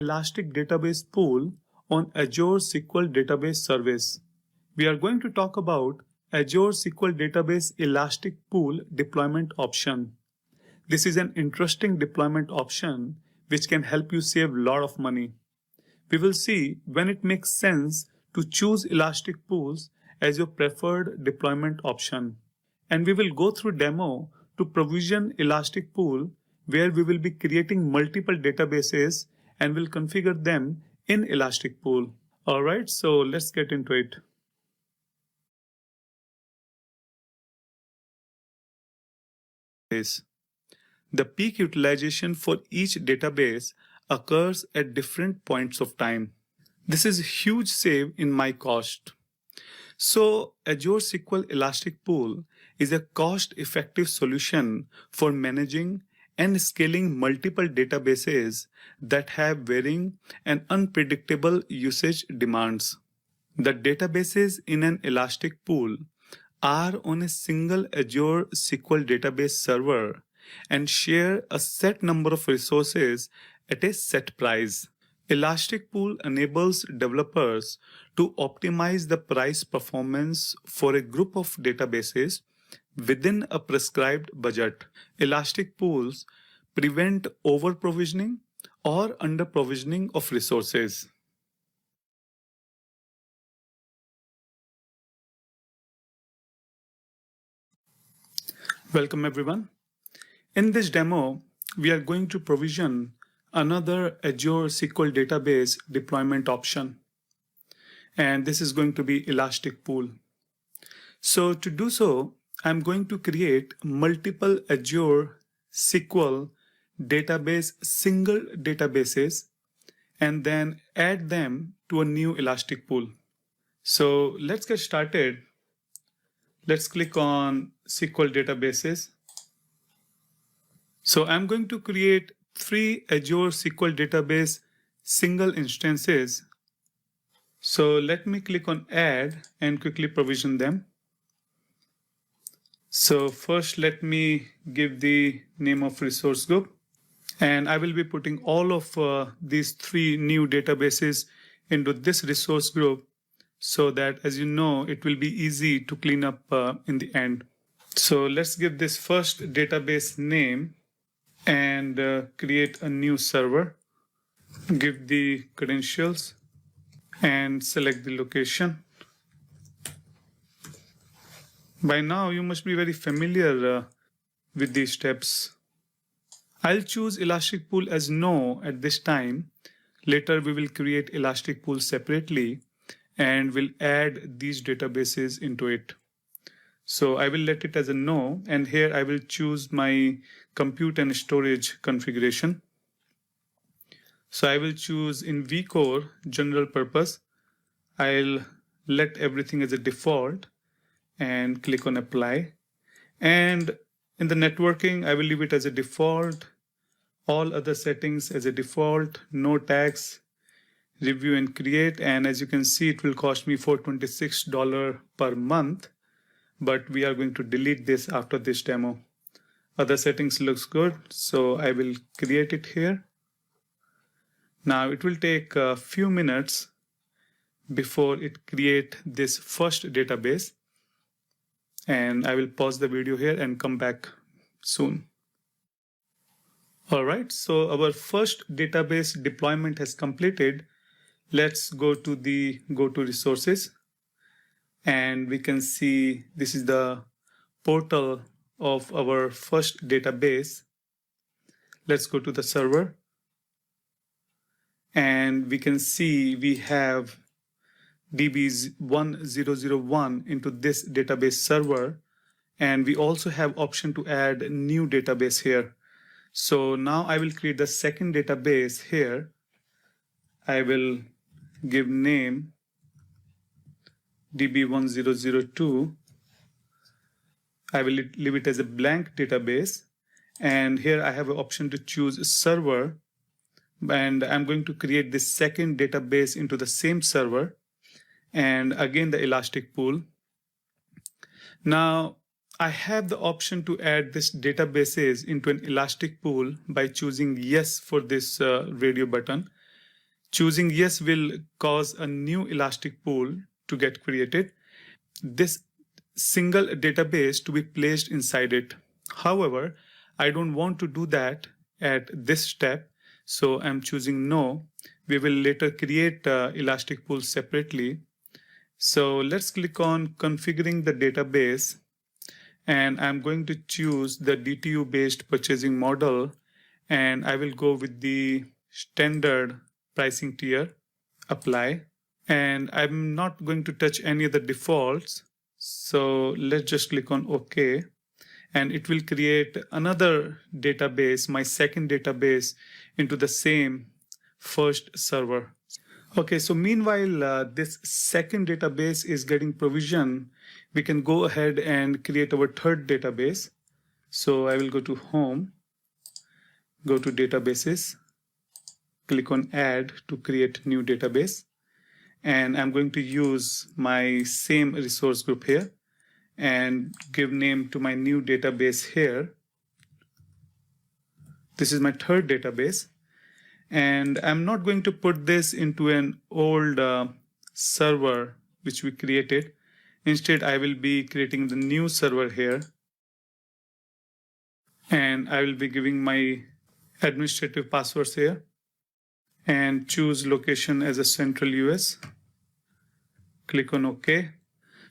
Elastic Database Pool on Azure SQL Database Service. We are going to talk about Azure SQL Database Elastic Pool deployment option. This is an interesting deployment option which can help you save a lot of money. We will see when it makes sense to choose Elastic Pools as your preferred deployment option. And we will go through demo to provision Elastic Pool where we will be creating multiple databases and will configure them in Elastic Pool. Alright, so let's get into it. The peak utilization for each database occurs at different points of time. This is a huge save in my cost. So Azure SQL Elastic Pool is a cost-effective solution for managing and scaling multiple databases that have varying and unpredictable usage demands. The databases in an Elastic Pool are on a single Azure SQL database server and share a set number of resources at a set price. Elastic Pool enables developers to optimize the price performance for a group of databases within a prescribed budget. Elastic Pools prevent over-provisioning or under-provisioning of resources. Welcome everyone. In this demo, we are going to provision another Azure SQL Database deployment option. And this is going to be Elastic Pool. So to do so, I'm going to create multiple Azure SQL database single databases and then add them to a new Elastic Pool. So let's get started. Let's click on SQL databases. So I'm going to create 3 Azure SQL database single instances. So let me click on add and quickly provision them. So first let me give the name of resource group, and I will be putting all of these 3 new databases into this resource group so that, as you know, it will be easy to clean up in the end. So let's give this first database name and create a new server. Give the credentials and select the location. By now, you must be very familiar with these steps. I'll choose Elastic Pool as no at this time. Later, we will create Elastic Pool separately and we'll add these databases into it. So I will let it as a no, and here I will choose my compute and storage configuration. So I will choose in vCore general purpose. I'll let everything as a default and click on apply. And in the networking, I will leave it as a default, all other settings as a default, no tags, review and create. And as you can see, it will cost me $426 per month, but we are going to delete this after this demo. Other settings looks good, so I will create it here. Now it will take a few minutes before it create this first database. And I will pause the video here and come back soon. All right, so our first database deployment has completed. Let's go to the go to resources. And we can see this is the portal of our first database. Let's go to the server. And we can see we have DBs 1001 into this database server, and we also have option to add new database here. So now I will create the second database here. I will give name DB1002. I will leave it as a blank database, and here I have an option to choose server, and I'm going to create this second database into the same server. And again the Elastic Pool. Now I have the option to add this databases into an Elastic Pool by choosing yes for this radio button. Choosing yes will cause a new elastic pool to get created. This single database to be placed inside it. However, I don't want to do that at this step, so I'm choosing no. We will later create elastic pools separately. So let's click on configuring the database, and I'm going to choose the DTU based purchasing model, and I will go with the standard pricing tier, apply, and I'm not going to touch any of the defaults. So let's just click on OK, and it will create another database, my second database, into the same first server. Okay, so meanwhile, this second database is getting provision, we can go ahead and create our third database. So I will go to Home, go to Databases, click on Add to create new database. And I'm going to use my same resource group here and give name to my new database here. This is my third database. And I'm not going to put this into an old server which we created. Instead, I will be creating the new server here. And I will be giving my administrative passwords here and choose location as a central US. Click on OK.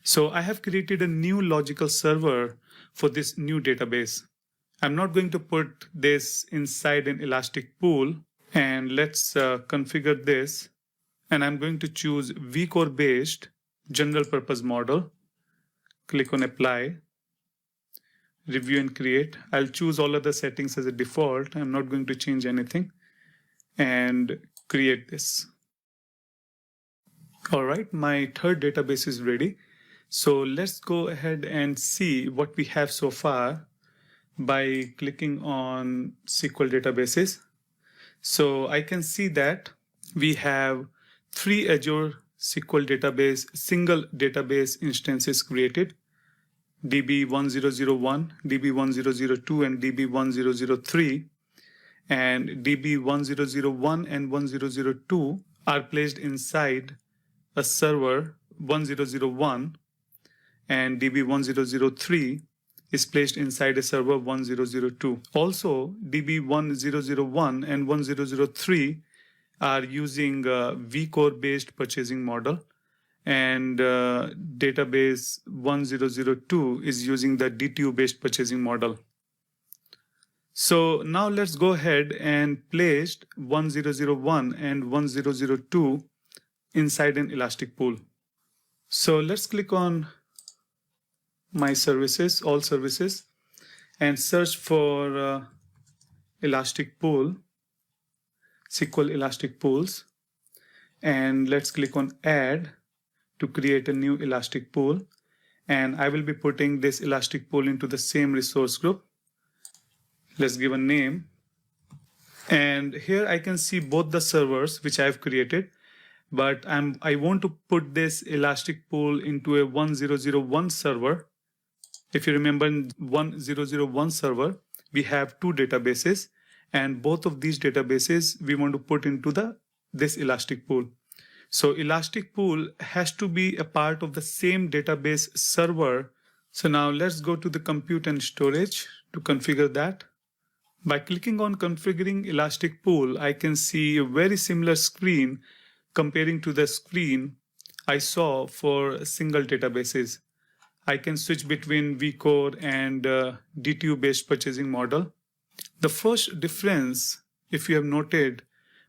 So I have created a new logical server for this new database. I'm not going to put this inside an elastic pool, and let's configure this. And I'm going to choose vCore based general purpose model. Click on apply, review and create. I'll choose all other settings as a default. I'm not going to change anything, and create this. All right, my third database is ready. So let's go ahead and see what we have so far by clicking on SQL Databases. So I can see that we have 3 Azure SQL Database single database instances created: DB1001, DB1002, and DB1003. And DB1001 and 1002 are placed inside a server 1001, and DB1003 is placed inside a server 1002. Also, DB1001 and 1003 are using a vCore based purchasing model, and database 1002 is using the DTU based purchasing model. So now let's go ahead and place 1001 and 1002 inside an elastic pool. So let's click on my services, all services, and search for elastic pool, SQL elastic pools, and let's click on add to create a new elastic pool. And I will be putting this elastic pool into the same resource group. Let's give a name, and here I can see both the servers which I have created, but I want to put this elastic pool into a 1001 server. If you remember, in 1001 server, we have 2 databases, and both of these databases we want to put into this elastic pool. So elastic pool has to be a part of the same database server. So now let's go to the compute and storage to configure that. By clicking on configuring elastic pool, I can see a very similar screen comparing to the screen I saw for single databases. I can switch between vCore and DTU based purchasing model. The first difference, if you have noted,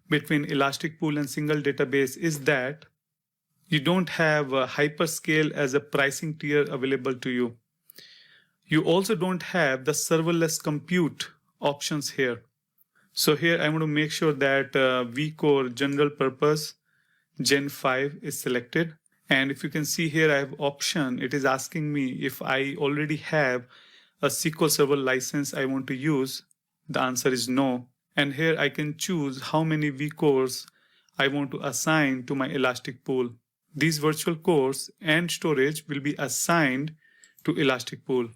between elastic pool and single database is that you don't have a hyperscale as a pricing tier available to you. You also don't have the serverless compute options here. So here I want to make sure that vCore general purpose Gen 5 is selected. And if you can see here, I have option. It is asking me if I already have a SQL Server license I want to use. The answer is no. And here I can choose how many vCores I want to assign to my elastic pool. These virtual cores and storage will be assigned to elastic pool.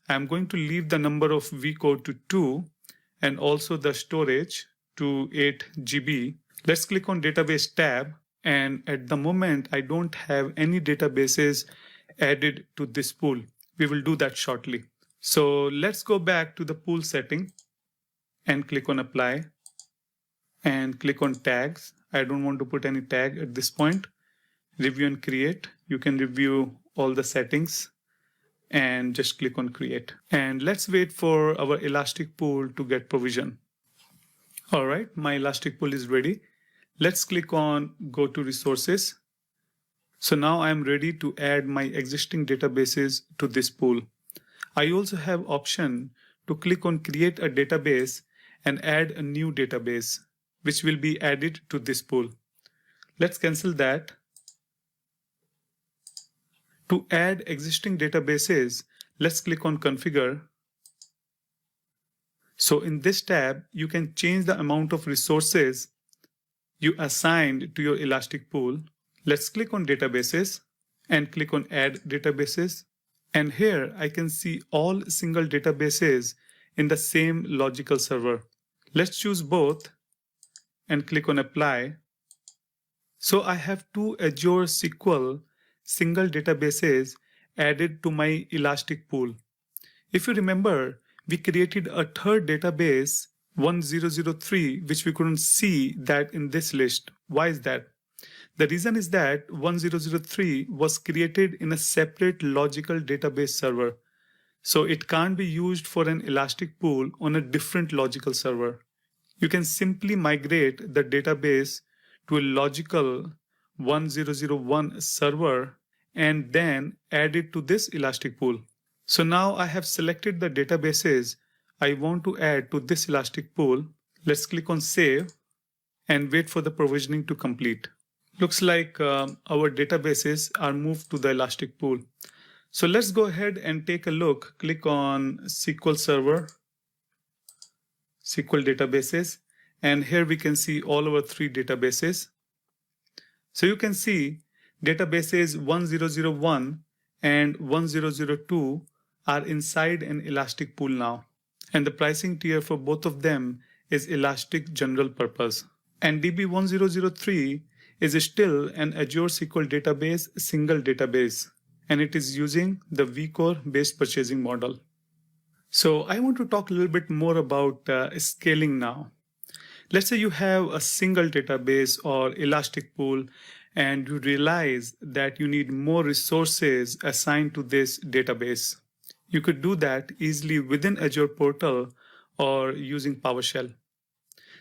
I'm going to leave the number of vCore to 2 and also the storage to 8 GB. Let's click on Database tab, and at the moment I don't have any databases added to this pool. We will do that shortly. So let's go back to the pool setting and click on Apply and click on Tags. I don't want to put any tag at this point. Review and Create. You can review all the settings and just click on Create. And let's wait for our Elastic Pool to get provision. All right, my Elastic Pool is ready. Let's click on Go to Resources. So now I'm ready to add my existing databases to this pool. I also have option to click on Create a Database and add a new database, which will be added to this pool. Let's cancel that. To add existing databases, let's click on Configure. So in this tab, you can change the amount of resources you assigned to your Elastic Pool. Let's click on Databases and click on Add Databases. And here I can see all single databases in the same logical server. Let's choose both and click on Apply. So I have two Azure SQL single databases added to my Elastic Pool. If you remember, we created a third database 1003, which we couldn't see that in this list. Why is that? The reason is that 1003 was created in a separate logical database server. So it can't be used for an Elastic Pool on a different logical server. You can simply migrate the database to a logical 1001 server and then add it to this Elastic Pool. So now I have selected the databases I want to add to this Elastic Pool. Let's click on Save and wait for the provisioning to complete. Looks like our databases are moved to the Elastic Pool. So let's go ahead and take a look. Click on SQL Server, SQL Databases, and here we can see all our three databases. So you can see databases 1001 and 1002 are inside an Elastic Pool now. And the pricing tier for both of them is Elastic General Purpose. And DB1003 is still an Azure SQL Database single database, and it is using the vCore based purchasing model. So I want to talk a little bit more about scaling now. Let's say you have a single database or Elastic Pool and you realize that you need more resources assigned to this database. You could do that easily within Azure Portal or using PowerShell.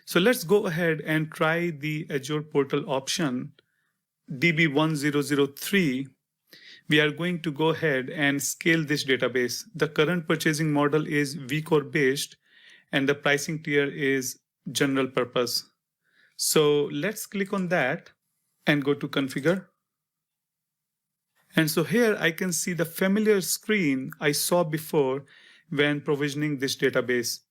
So let's go ahead and try the Azure Portal option, DB1003. We are going to go ahead and scale this database. The current purchasing model is vCore based and the pricing tier is general purpose. So let's click on that and go to Configure. And so here I can see the familiar screen I saw before when provisioning this database.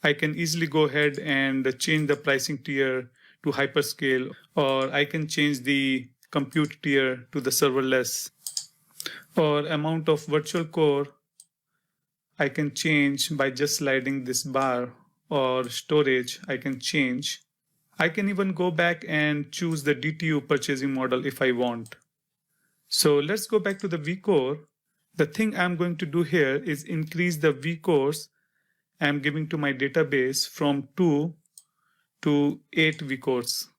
I can easily go ahead and change the pricing tier to hyperscale, or I can change the compute tier to the serverless, or amount of virtual core I can change by just sliding this bar, or storage I can change. I can even go back and choose the DTU purchasing model if I want. So let's go back to the vCore. The thing I'm going to do here is increase the vCores I'm giving to my database from 2 to 8 vCores.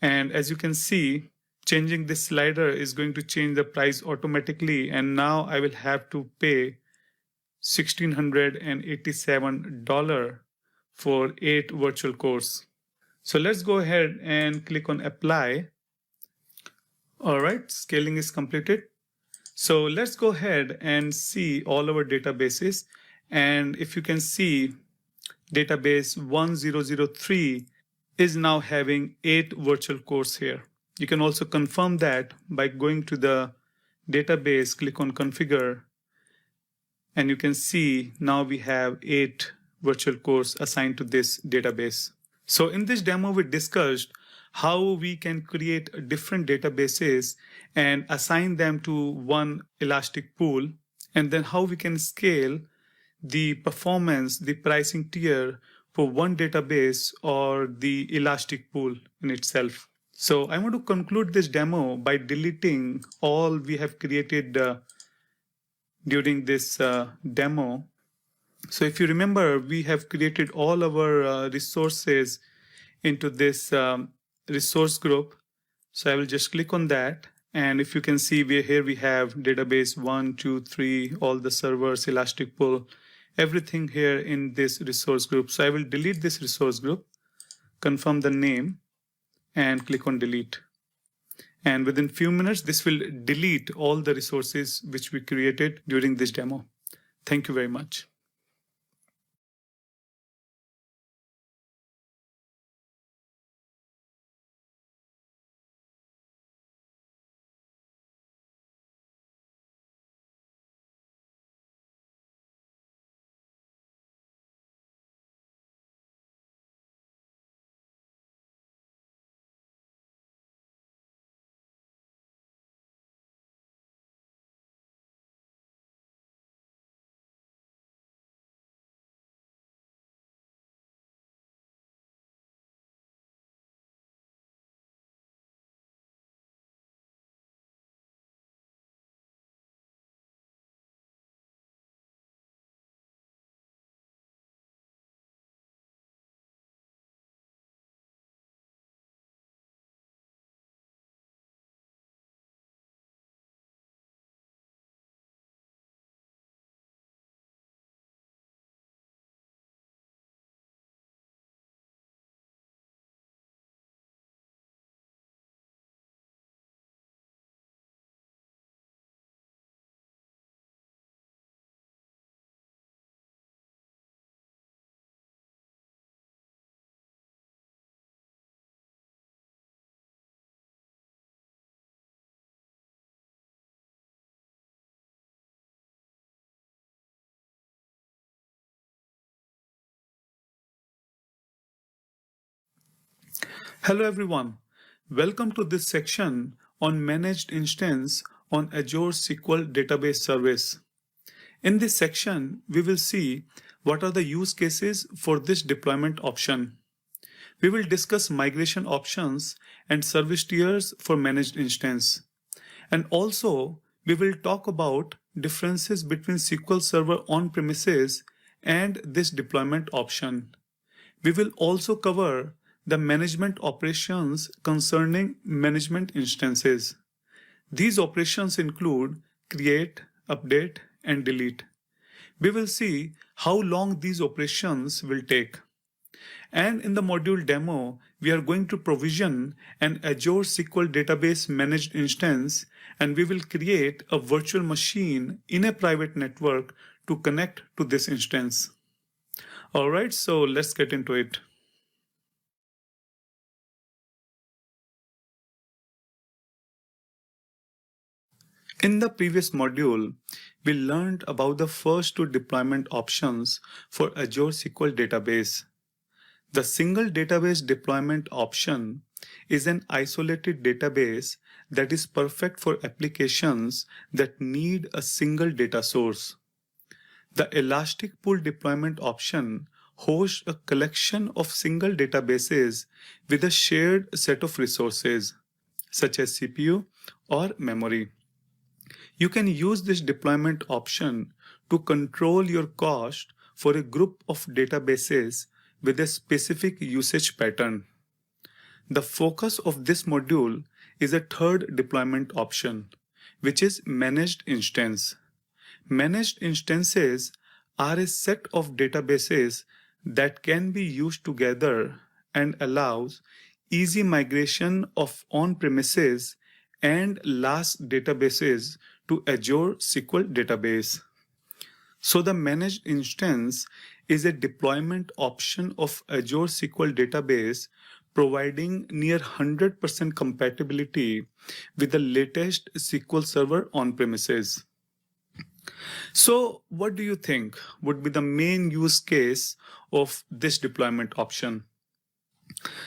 And as you can see, changing this slider is going to change the price automatically, and now I will have to pay $1,687 for 8 virtual cores. So let's go ahead and click on Apply. All right, scaling is completed. So let's go ahead and see all our databases. And if you can see, database 1003 is now having 8 virtual cores here. You can also confirm that by going to the database, click on Configure, and you can see now we have 8 virtual cores assigned to this database. So in this demo, we discussed how we can create different databases and assign them to one Elastic Pool, and then how we can scale the performance, the pricing tier for one database or the elastic pool in itself. So I want to conclude this demo by deleting all we have created during this demo. So if you remember, we have created all our resources into this resource group. So I will just click on that. And if you can see, here we have database 1, 2, 3, all the servers, elastic pool, everything here in this resource group. So I will delete this resource group, confirm the name, and click on delete. And within few minutes, this will delete all the resources which we created during this demo. Thank you very much. Hello everyone. Welcome to this section on Managed Instance on Azure SQL Database Service. In this section, we will see what are the use cases for this deployment option. We will discuss migration options and service tiers for Managed Instance. And also, we will talk about differences between SQL Server on-premises and this deployment option. We will also cover the management operations concerning management instances. These operations include create, update, and delete. We will see how long these operations will take. And in the module demo, we are going to provision an Azure SQL Database managed instance, and we will create a virtual machine in a private network to connect to this instance. All right, so let's get into it. In the previous module, we learned about the first two deployment options for Azure SQL Database. The single database deployment option is an isolated database that is perfect for applications that need a single data source. The Elastic Pool deployment option hosts a collection of single databases with a shared set of resources, such as CPU or memory. You can use this deployment option to control your cost for a group of databases with a specific usage pattern. The focus of this module is a third deployment option, which is Managed Instance. Managed instances are a set of databases that can be used together and allows easy migration of on-premises and LAS databases to Azure SQL Database. So the managed instance is a deployment option of Azure SQL Database providing near 100% compatibility with the latest SQL Server on-premises. So what do you think would be the main use case of this deployment option?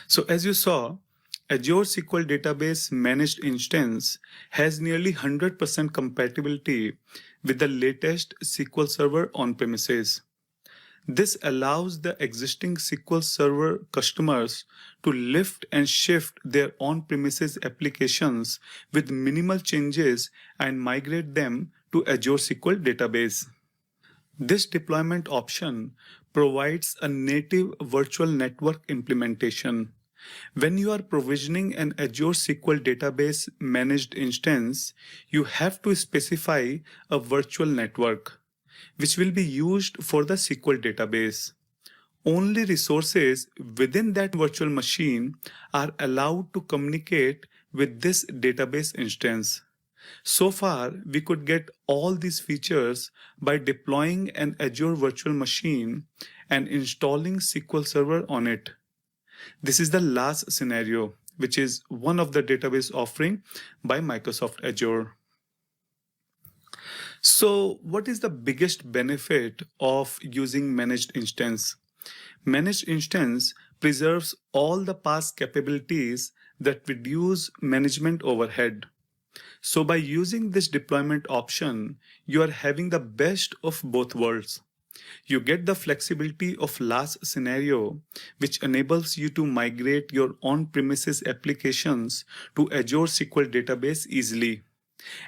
So as you saw, Azure SQL Database Managed Instance has nearly 100% compatibility with the latest SQL Server on-premises. This allows the existing SQL Server customers to lift and shift their on-premises applications with minimal changes and migrate them to Azure SQL Database. This deployment option provides a native virtual network implementation. When you are provisioning an Azure SQL Database managed instance, you have to specify a virtual network, which will be used for the SQL database. Only resources within that virtual machine are allowed to communicate with this database instance. So far, we could get all these features by deploying an Azure virtual machine and installing SQL Server on it. This is the last scenario, which is one of the database offering by Microsoft Azure. So, what is the biggest benefit of using managed instance? Managed instance preserves all the past capabilities that reduce management overhead. So by using this deployment option, you are having the best of both worlds. You get the flexibility of last scenario, which enables you to migrate your on-premises applications to Azure SQL Database easily.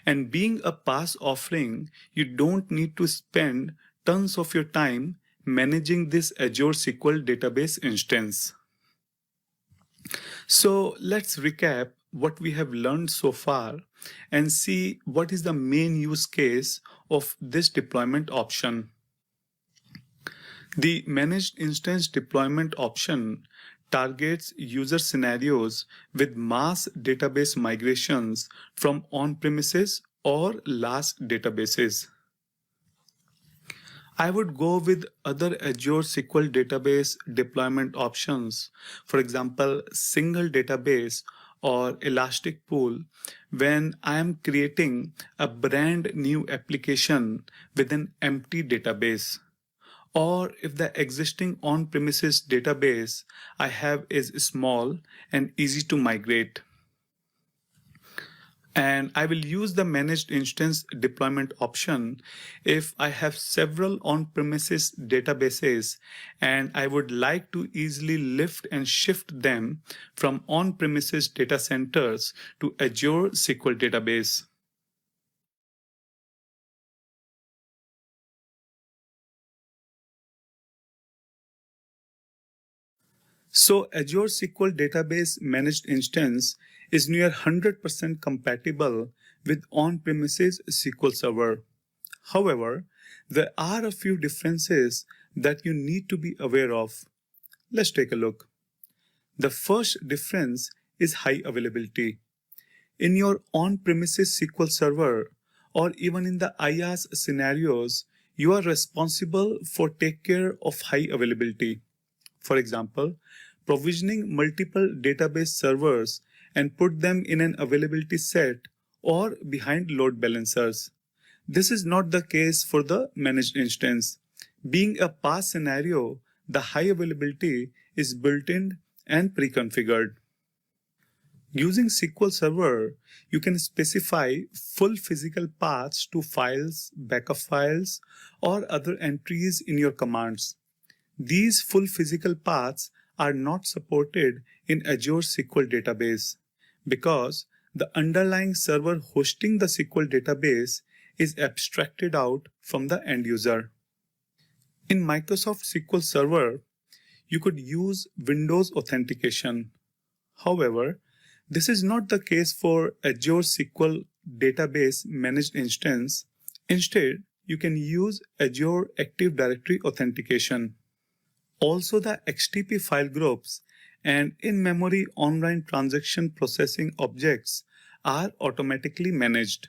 And being a PaaS offering, you don't need to spend tons of your time managing this Azure SQL Database instance. So let's recap what we have learned so far and see what is the main use case of this deployment option. The Managed Instance Deployment option targets user scenarios with mass database migrations from on-premises or LaaS databases. I would go with other Azure SQL Database deployment options, for example, single database or elastic pool, when I am creating a brand new application with an empty database. Or if the existing on-premises database I have is small and easy to migrate. And I will use the managed instance deployment option if I have several on-premises databases and I would like to easily lift and shift them from on-premises data centers to Azure SQL Database. So Azure SQL Database Managed Instance is near 100% compatible with on-premises SQL Server. However, there are a few differences that you need to be aware of. Let's take a look. The first difference is high availability. In your on-premises SQL Server or even in the IaaS scenarios, you are responsible for take care of high availability. For example, provisioning multiple database servers and put them in an availability set or behind load balancers. This is not the case for the managed instance. Being a PaaS scenario, the high availability is built in and pre-configured. Using SQL Server, you can specify full physical paths to files, backup files, or other entries in your commands. These full physical paths are not supported in Azure SQL Database because the underlying server hosting the SQL database is abstracted out from the end user. In Microsoft SQL Server, you could use Windows Authentication. However, this is not the case for Azure SQL Database Managed Instance. Instead, you can use Azure Active Directory Authentication. Also, the XTP file groups and in-memory online transaction processing objects are automatically managed.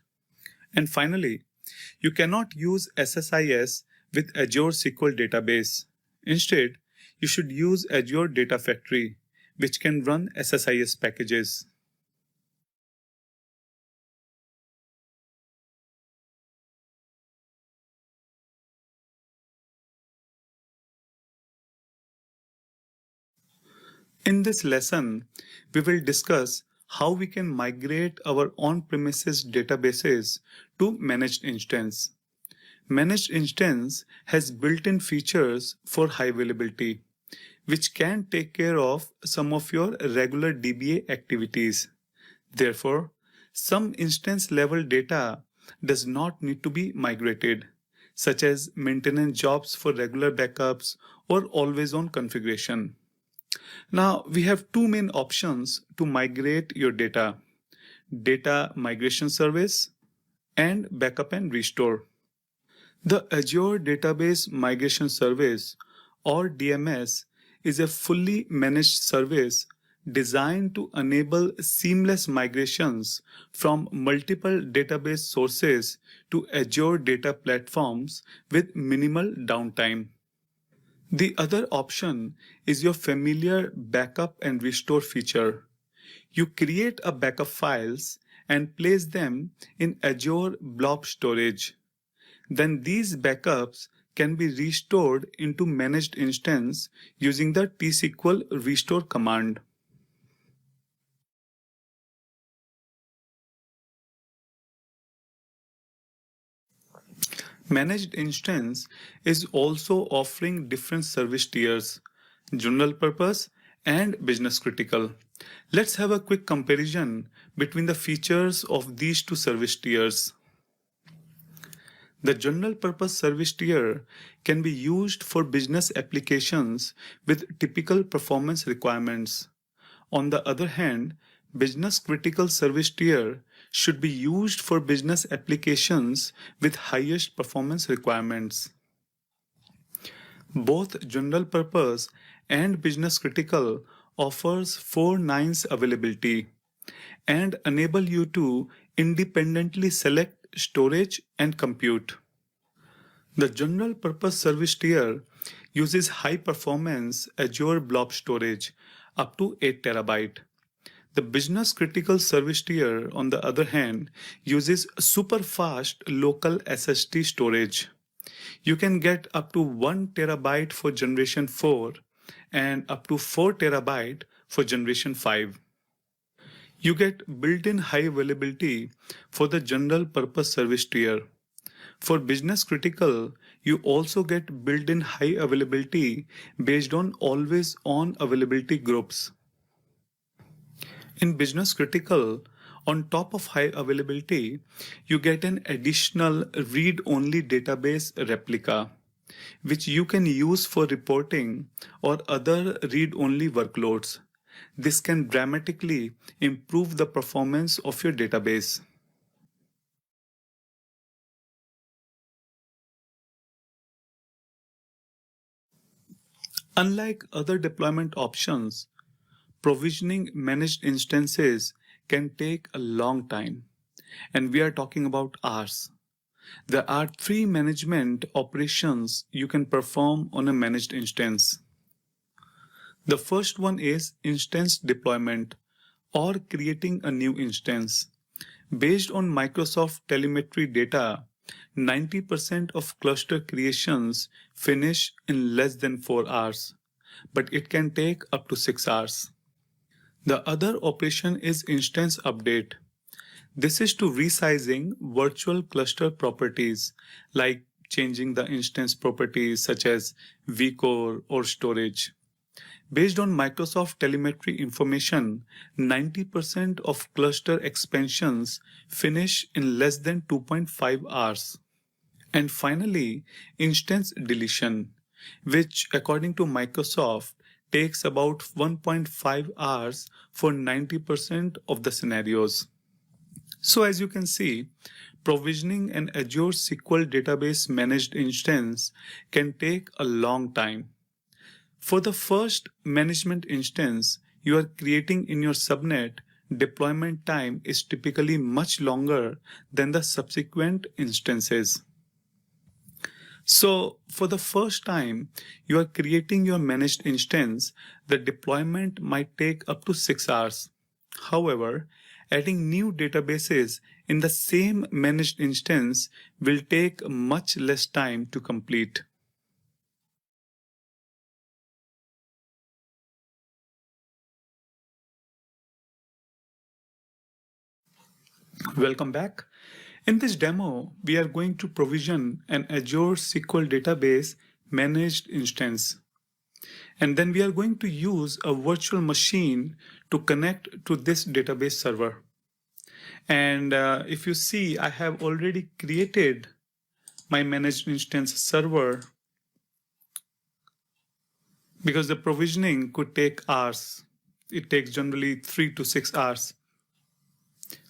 And finally, you cannot use SSIS with Azure SQL Database. Instead, you should use Azure Data Factory, which can run SSIS packages. In this lesson, we will discuss how we can migrate our on-premises databases to managed instance. Managed instance has built-in features for high availability, which can take care of some of your regular DBA activities. Therefore, some instance level data does not need to be migrated, such as maintenance jobs for regular backups or always on configuration. Now, we have two main options to migrate your data: data migration service and backup and restore. The Azure Database Migration Service, or DMS, is a fully managed service designed to enable seamless migrations from multiple database sources to Azure data platforms with minimal downtime. The other option is your familiar backup and restore feature. You create a backup files and place them in Azure Blob Storage. Then these backups can be restored into managed instance using the tsql restore command. Managed instance is also offering different service tiers: general purpose and business critical. Let's have a quick comparison between the features of these two service tiers. The general purpose service tier can be used for business applications with typical performance requirements. On the other hand, business critical service tier should be used for business applications with highest performance requirements. Both general purpose and business critical offers 4 nines availability and enable you to independently select storage and compute. The general purpose service tier uses high performance Azure Blob storage up to 8 terabyte. The business critical service tier, on the other hand, uses super fast local SSD storage. You can get up to 1 terabyte for generation 4 and up to 4 terabyte for generation 5. You get built-in high availability for the general purpose service tier. For business critical, you also get built-in high availability based on always on availability groups. In business critical, on top of high availability, you get an additional read-only database replica, which you can use for reporting or other read-only workloads. This can dramatically improve the performance of your database. Unlike other deployment options, provisioning managed instances can take a long time, and we are talking about hours. There are three management operations you can perform on a managed instance. The first one is instance deployment, or creating a new instance. Based on Microsoft telemetry data, 90% of cluster creations finish in less than 4 hours, but it can take up to 6 hours. The other operation is instance update. This is to resizing virtual cluster properties, like changing the instance properties such as vCore or storage. Based on Microsoft telemetry information, 90% of cluster expansions finish in less than 2.5 hours. And finally, instance deletion, which according to Microsoft takes about 1.5 hours for 90% of the scenarios. So as you can see, provisioning an Azure SQL Database managed instance can take a long time. For the first management instance you are creating in your subnet, deployment time is typically much longer than the subsequent instances. So for the first time you are creating your managed instance, the deployment might take up to 6 hours. However, adding new databases in the same managed instance will take much less time to complete. Welcome back. In this demo, we are going to provision an Azure SQL Database managed instance. And then we are going to use a virtual machine to connect to this database server. And if you see, I have already created my managed instance server because the provisioning could take hours. It takes generally 3 to 6 hours.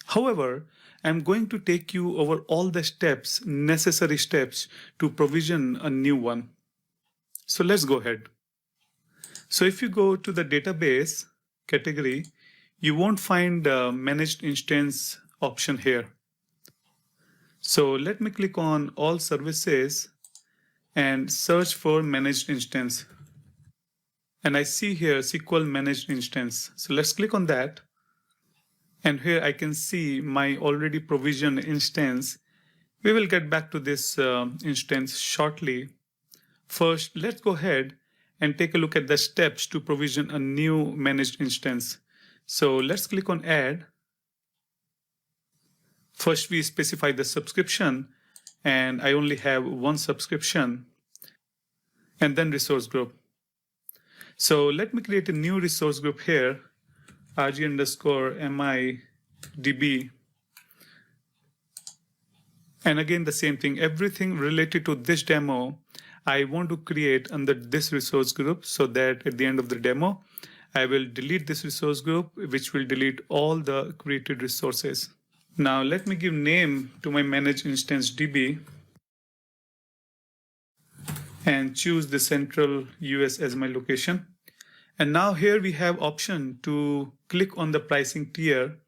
However, I'm going to take you over all the steps, necessary steps to provision a new one. So let's go ahead. So if you go to the database category, you won't find the managed instance option here. So let me click on all services and search for managed instance. And I see here SQL managed instance. So let's click on that. And here I can see my already provisioned instance. We will get back to this instance shortly. First, let's go ahead and take a look at the steps to provision a new managed instance. So let's click on Add. First, we specify the subscription, and I only have one subscription, and then resource group. So let me create a new resource group here, rg_mi_db. And again, the same thing, everything related to this demo, I want to create under this resource group so that at the end of the demo, I will delete this resource group, which will delete all the created resources. Now let me give name to my managed instance DB and choose the central US as my location. And now here we have option to click on the pricing tier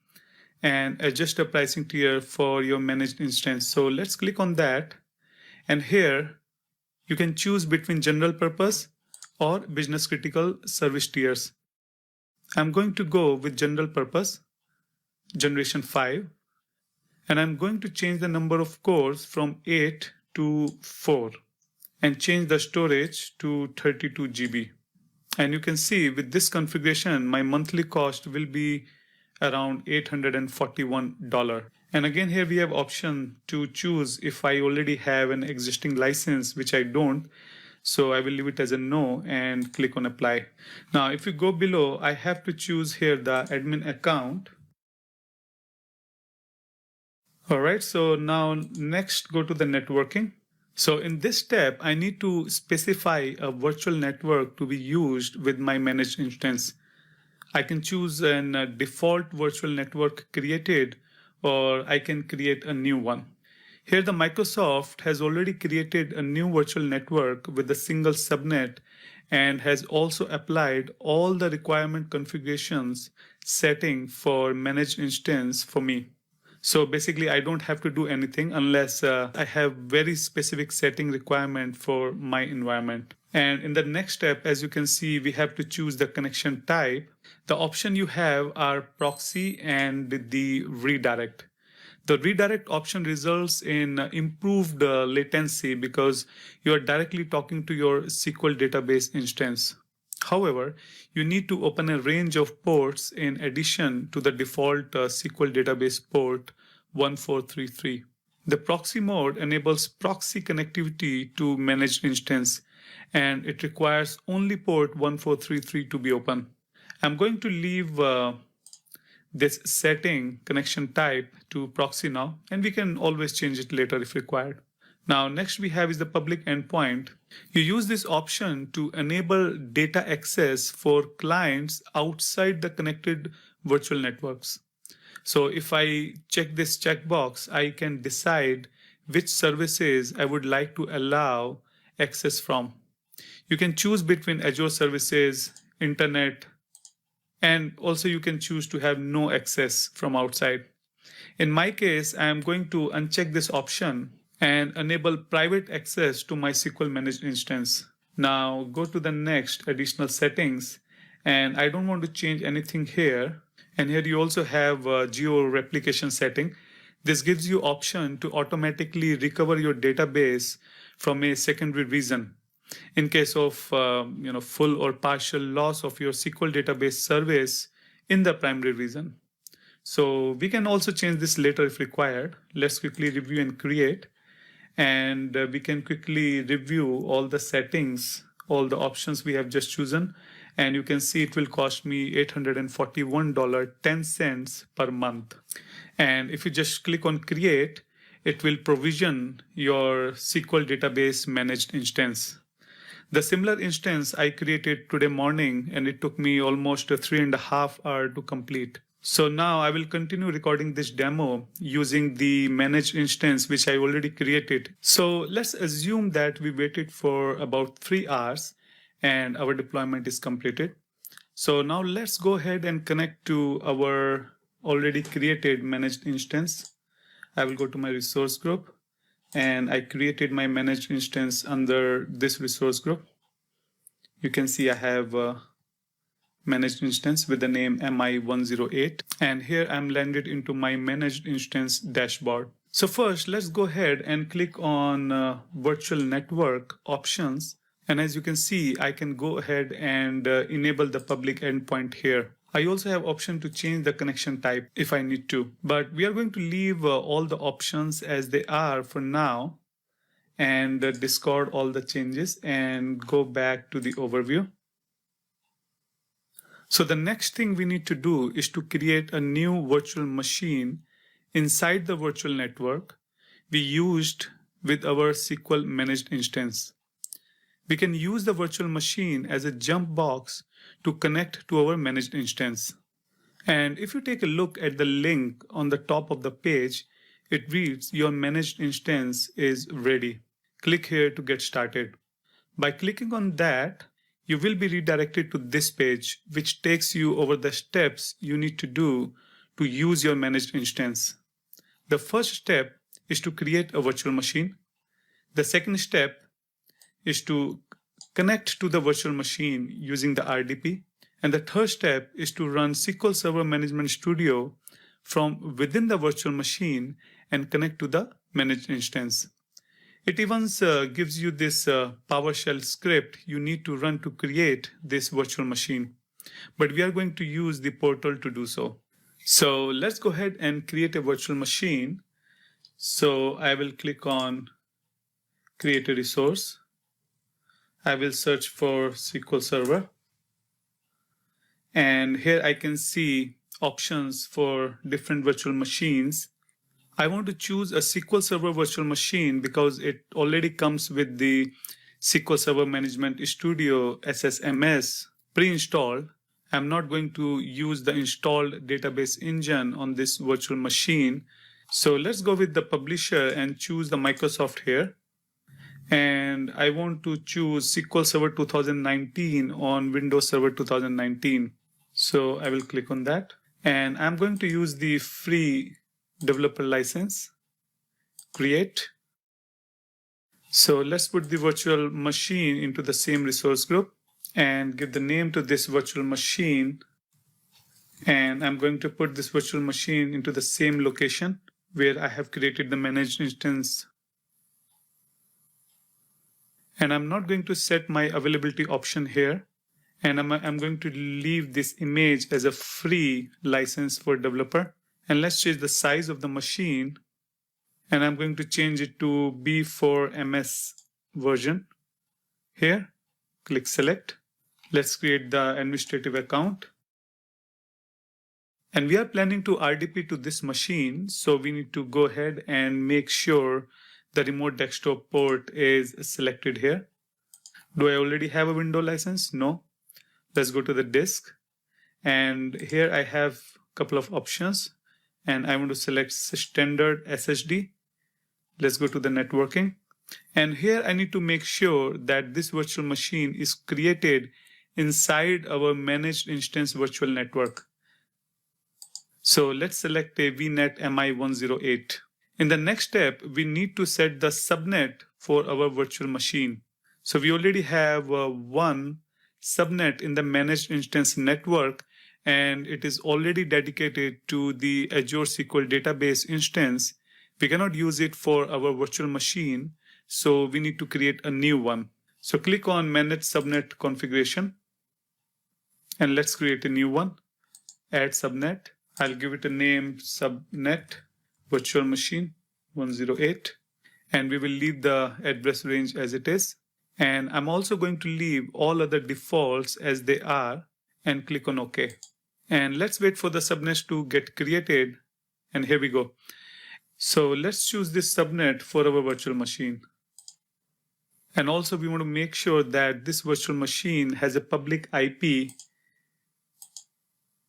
and adjust the pricing tier for your managed instance. So let's click on that. And here you can choose between general purpose or business critical service tiers. I'm going to go with general purpose, generation 5. And I'm going to change the number of cores from 8 to 4 and change the storage to 32 GB. And you can see with this configuration, my monthly cost will be around $841. And again, here we have option to choose if I already have an existing license, which I don't. So I will leave it as a no and click on apply. Now, if you go below, I have to choose here the admin account. All right, so now next go to the networking. So in this step, I need to specify a virtual network to be used with my managed instance. I can choose a default virtual network created, or I can create a new one. Here the Microsoft has already created a new virtual network with a single subnet and has also applied all the requirement configurations setting for managed instance for me. So basically, I don't have to do anything unless I have very specific setting requirement for my environment. And in the next step, as you can see, we have to choose the connection type. The option you have are proxy and the redirect. The redirect option results in improved latency because you are directly talking to your SQL database instance. However, you need to open a range of ports in addition to the default SQL database port 1433. The proxy mode enables proxy connectivity to managed instance, and it requires only port 1433 to be open. I'm going to leave this setting connection type to proxy now, and we can always change it later if required. Now, next we have is the public endpoint. You use this option to enable data access for clients outside the connected virtual networks. So if I check this checkbox, I can decide which services I would like to allow access from. You can choose between Azure services, internet, and also you can choose to have no access from outside. In my case, I am going to uncheck this option and enable private access to my SQL managed instance. Now go to the next additional settings, and I don't want to change anything here. And here you also have geo replication setting. This gives you option to automatically recover your database from a secondary region in case of full or partial loss of your SQL database service in the primary region. So we can also change this later if required. Let's quickly review and create. And we can quickly review all the settings, all the options we have just chosen. And you can see it will cost me $841.10 per month. And if you just click on create, it will provision your SQL database managed instance. The similar instance I created today morning, and it took me almost 3.5 hours to complete. So now I will continue recording this demo using the managed instance which I already created. So let's assume that we waited for about 3 hours and our deployment is completed. So now let's go ahead and connect to our already created managed instance. I will go to my resource group and I created my managed instance under this resource group. You can see I have managed instance with the name MI108, and here I'm landed into my managed instance dashboard. So first, let's go ahead and click on virtual network options, and as you can see, I can go ahead and enable the public endpoint here. I also have option to change the connection type if I need to, but we are going to leave all the options as they are for now and discard all the changes and go back to the overview. So the next thing we need to do is to create a new virtual machine inside the virtual network we used with our SQL managed instance. We can use the virtual machine as a jump box to connect to our managed instance. And if you take a look at the link on the top of the page, it reads your managed instance is ready. Click here to get started. By clicking on that, you will be redirected to this page, which takes you over the steps you need to do to use your managed instance. The first step is to create a virtual machine. The second step is to connect to the virtual machine using the RDP. And the third step is to run SQL Server Management Studio from within the virtual machine and connect to the managed instance. It even gives you this PowerShell script you need to run to create this virtual machine. But we are going to use the portal to do so. So let's go ahead and create a virtual machine. So I will click on create a resource. I will search for SQL Server. And here I can see options for different virtual machines. I want to choose a SQL Server virtual machine because it already comes with the SQL Server Management Studio SSMS pre-installed. I'm not going to use the installed database engine on this virtual machine. So let's go with the publisher and choose the Microsoft here. And I want to choose SQL Server 2019 on Windows Server 2019. So I will click on that. And I'm going to use the free developer license, create. So let's put the virtual machine into the same resource group and give the name to this virtual machine. And I'm going to put this virtual machine into the same location where I have created the managed instance. And I'm not going to set my availability option here. And I'm going to leave this image as a free license for developer. And let's change the size of the machine. And I'm going to change it to B4MS version. Here, click select. Let's create the administrative account. And we are planning to RDP to this machine. So we need to go ahead and make sure the remote desktop port is selected here. Do I already have a window license? No. Let's go to the disk. And here I have a couple of options. And I want to select standard SSD. Let's go to the networking. And here I need to make sure that this virtual machine is created inside our managed instance virtual network. So let's select a VNet MI108. In the next step, we need to set the subnet for our virtual machine. So we already have one subnet in the managed instance network, and it is already dedicated to the Azure SQL Database instance. We cannot use it for our virtual machine, so we need to create a new one. So click on Manage Subnet Configuration, and let's create a new one. Add subnet. I'll give it a name subnet virtual machine 108, and we will leave the address range as it is. And I'm also going to leave all other defaults as they are and click on OK. And let's wait for the subnets to get created. And here we go. So let's choose this subnet for our virtual machine. And also we want to make sure that this virtual machine has a public IP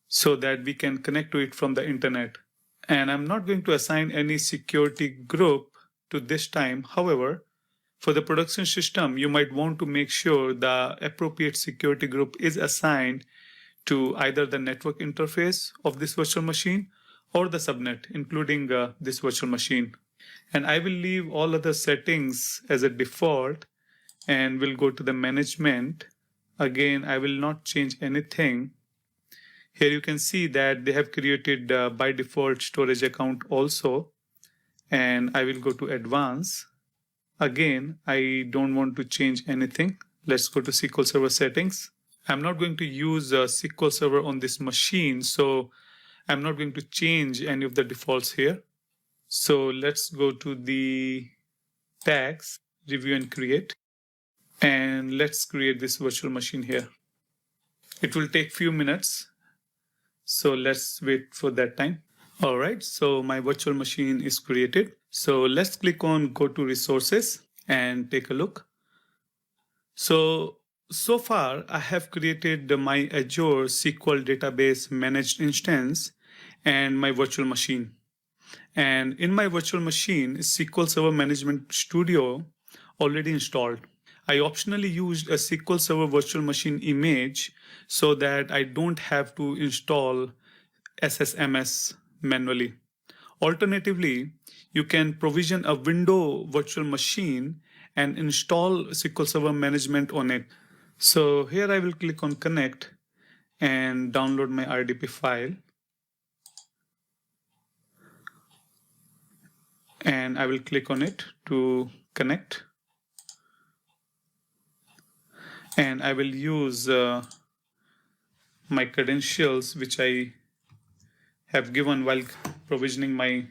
so that we can connect to it from the internet. And I'm not going to assign any security group to this time. However, for the production system, you might want to make sure the appropriate security group is assigned to either the network interface of this virtual machine or the subnet, including this virtual machine. And I will leave all other settings as a default and we'll go to the management. Again, I will not change anything. Here you can see that they have created by default storage account also. And I will go to advanced. Again, I don't want to change anything. Let's go to SQL Server Settings. I'm not going to use SQL Server on this machine, so I'm not going to change any of the defaults here. So let's go to the tags, review and create. And let's create this virtual machine here. It will take few minutes. So let's wait for that time. All right, so my virtual machine is created. So let's click on go to resources and take a look. So far I have created my Azure SQL Database managed instance and my virtual machine. And in my virtual machine, SQL Server Management Studio already installed. I optionally used a SQL Server virtual machine image so that I don't have to install SSMS manually. Alternatively, you can provision a window virtual machine and install SQL Server Management on it. So here I will click on connect and download my RDP file. And I will click on it to connect. And I will use my credentials which I have given while provisioning my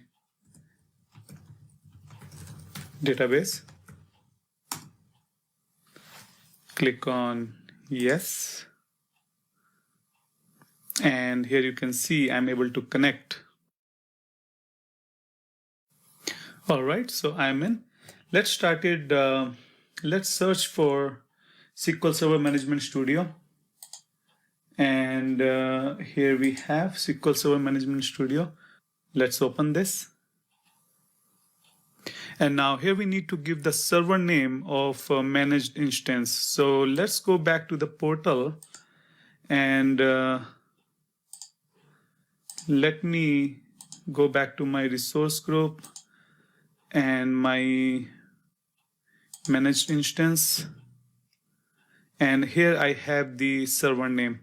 database. Click on yes. And here you can see I'm able to connect. All right, so I'm in. Let's start it. Let's search for SQL Server Management Studio. And here we have SQL Server Management Studio. Let's open this. And now here we need to give the server name of managed instance. So let's go back to the portal and let me go back to my resource group and my managed instance. And here I have the server name.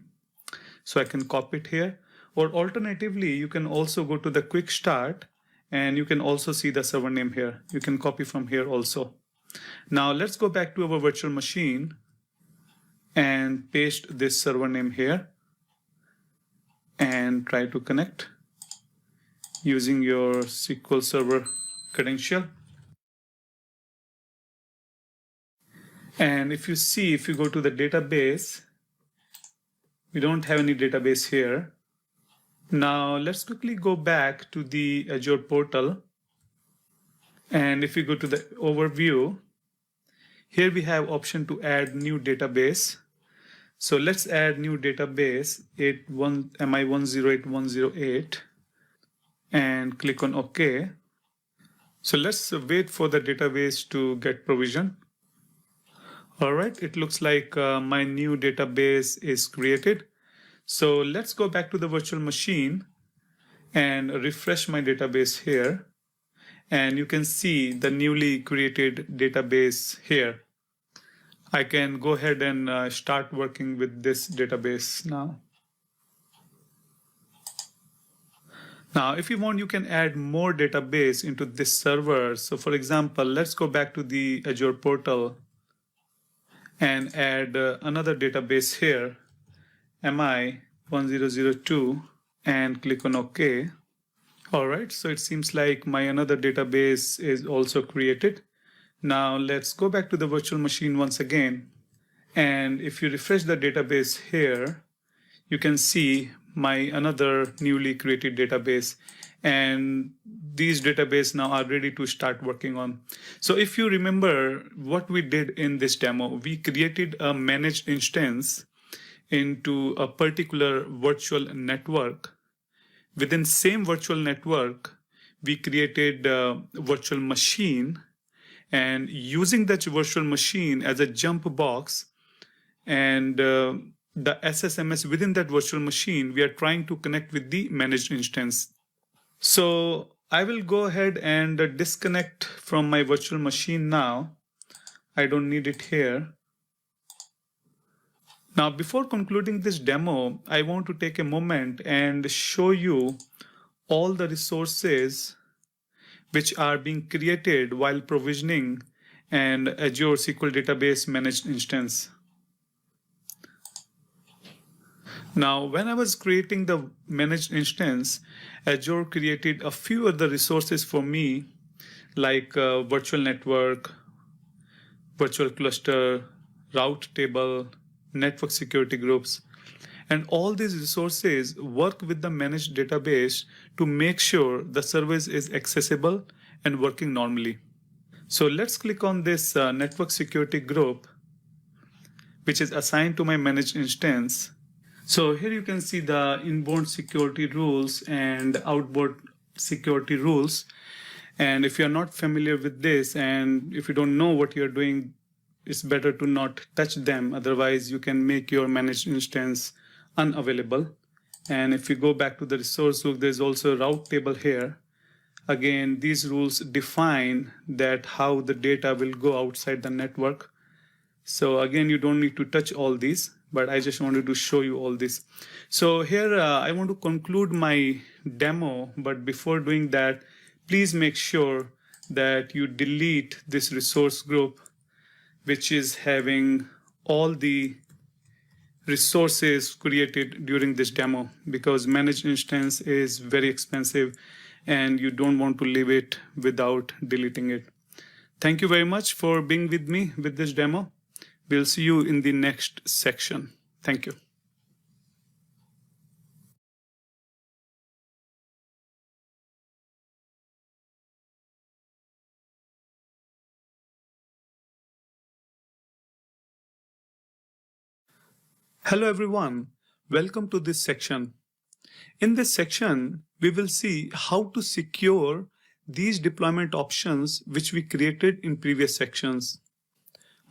So I can copy it here. Or alternatively, you can also go to the quick start and you can also see the server name here. You can copy from here also. Now let's go back to our virtual machine and paste this server name here and try to connect using your SQL Server credential. And if you see, if you go to the database, we don't have any database here. Now let's quickly go back to the Azure Portal. And if we go to the overview, here we have option to add new database. So let's add new database MI108108 and click on OK. So let's wait for the database to get provisioned. All right, it looks like my new database is created. So let's go back to the virtual machine and refresh my database here. And you can see the newly created database here. I can go ahead and start working with this database now. Now, if you want, you can add more database into this server. So for example, let's go back to the Azure Portal and add another database here, MI1002. and click on OK. All right, so it seems like my another database is also created. Now let's go back to the virtual machine once again. And if you refresh the database here, you can see my another newly created database. And these databases now are ready to start working on. So if you remember what we did in this demo, we created a managed instance into a particular virtual network. Within same virtual network, we created a virtual machine, and using that virtual machine as a jump box and the SSMS within that virtual machine, we are trying to connect with the managed instance. So I will go ahead and disconnect from my virtual machine now. I don't need it here. Now, before concluding this demo, I want to take a moment and show you all the resources which are being created while provisioning an Azure SQL Database managed instance. Now, when I was creating the managed instance, Azure created a few other resources for me, like virtual network, virtual cluster, route table, network security groups. And all these resources work with the managed database to make sure the service is accessible and working normally. So let's click on this network security group, which is assigned to my managed instance. So here you can see the inbound security rules and outbound security rules. And if you're not familiar with this, and if you don't know what you're doing, it's better to not touch them. Otherwise, you can make your managed instance unavailable. And if you go back to the resource book, there's also a route table here. Again, these rules define that how the data will go outside the network. So again, you don't need to touch all these, but I just wanted to show you all this. So here I want to conclude my demo, but before doing that, please make sure that you delete this resource group, which is having all the resources created during this demo, because managed instance is very expensive and you don't want to leave it without deleting it. Thank you very much for being with me with this demo. We'll see you in the next section. Thank you. Hello everyone, welcome to this section. In this section, we will see how to secure these deployment options which we created in previous sections.